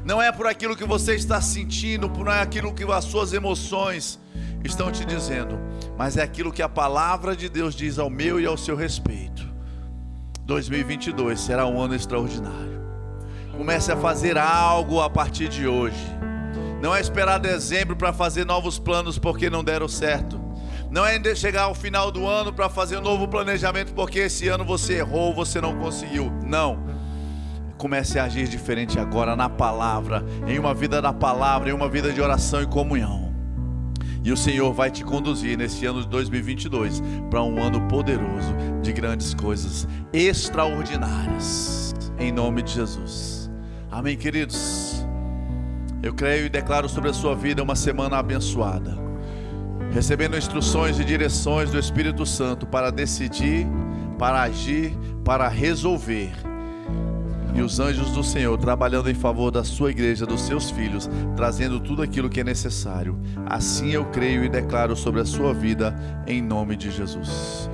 Não é por aquilo que você está sentindo, não é aquilo que as suas emoções estão te dizendo, mas é aquilo que a palavra de Deus diz ao meu e ao seu respeito. 2022 será um ano extraordinário. Comece a fazer algo a partir de hoje. Não é esperar dezembro para fazer novos planos porque não deram certo. Não é chegar ao final do ano para fazer um novo planejamento porque esse ano você errou, você não conseguiu. Não. Comece a agir diferente agora na palavra, em uma vida da palavra, em uma vida de oração e comunhão. E o Senhor vai te conduzir nesse ano de 2022 para um ano poderoso de grandes coisas extraordinárias. Em nome de Jesus. Amém, queridos? Eu creio e declaro sobre a sua vida uma semana abençoada, recebendo instruções e direções do Espírito Santo para decidir, para agir, para resolver. E os anjos do Senhor trabalhando em favor da sua igreja, dos seus filhos, trazendo tudo aquilo que é necessário. Assim eu creio e declaro sobre a sua vida, em nome de Jesus.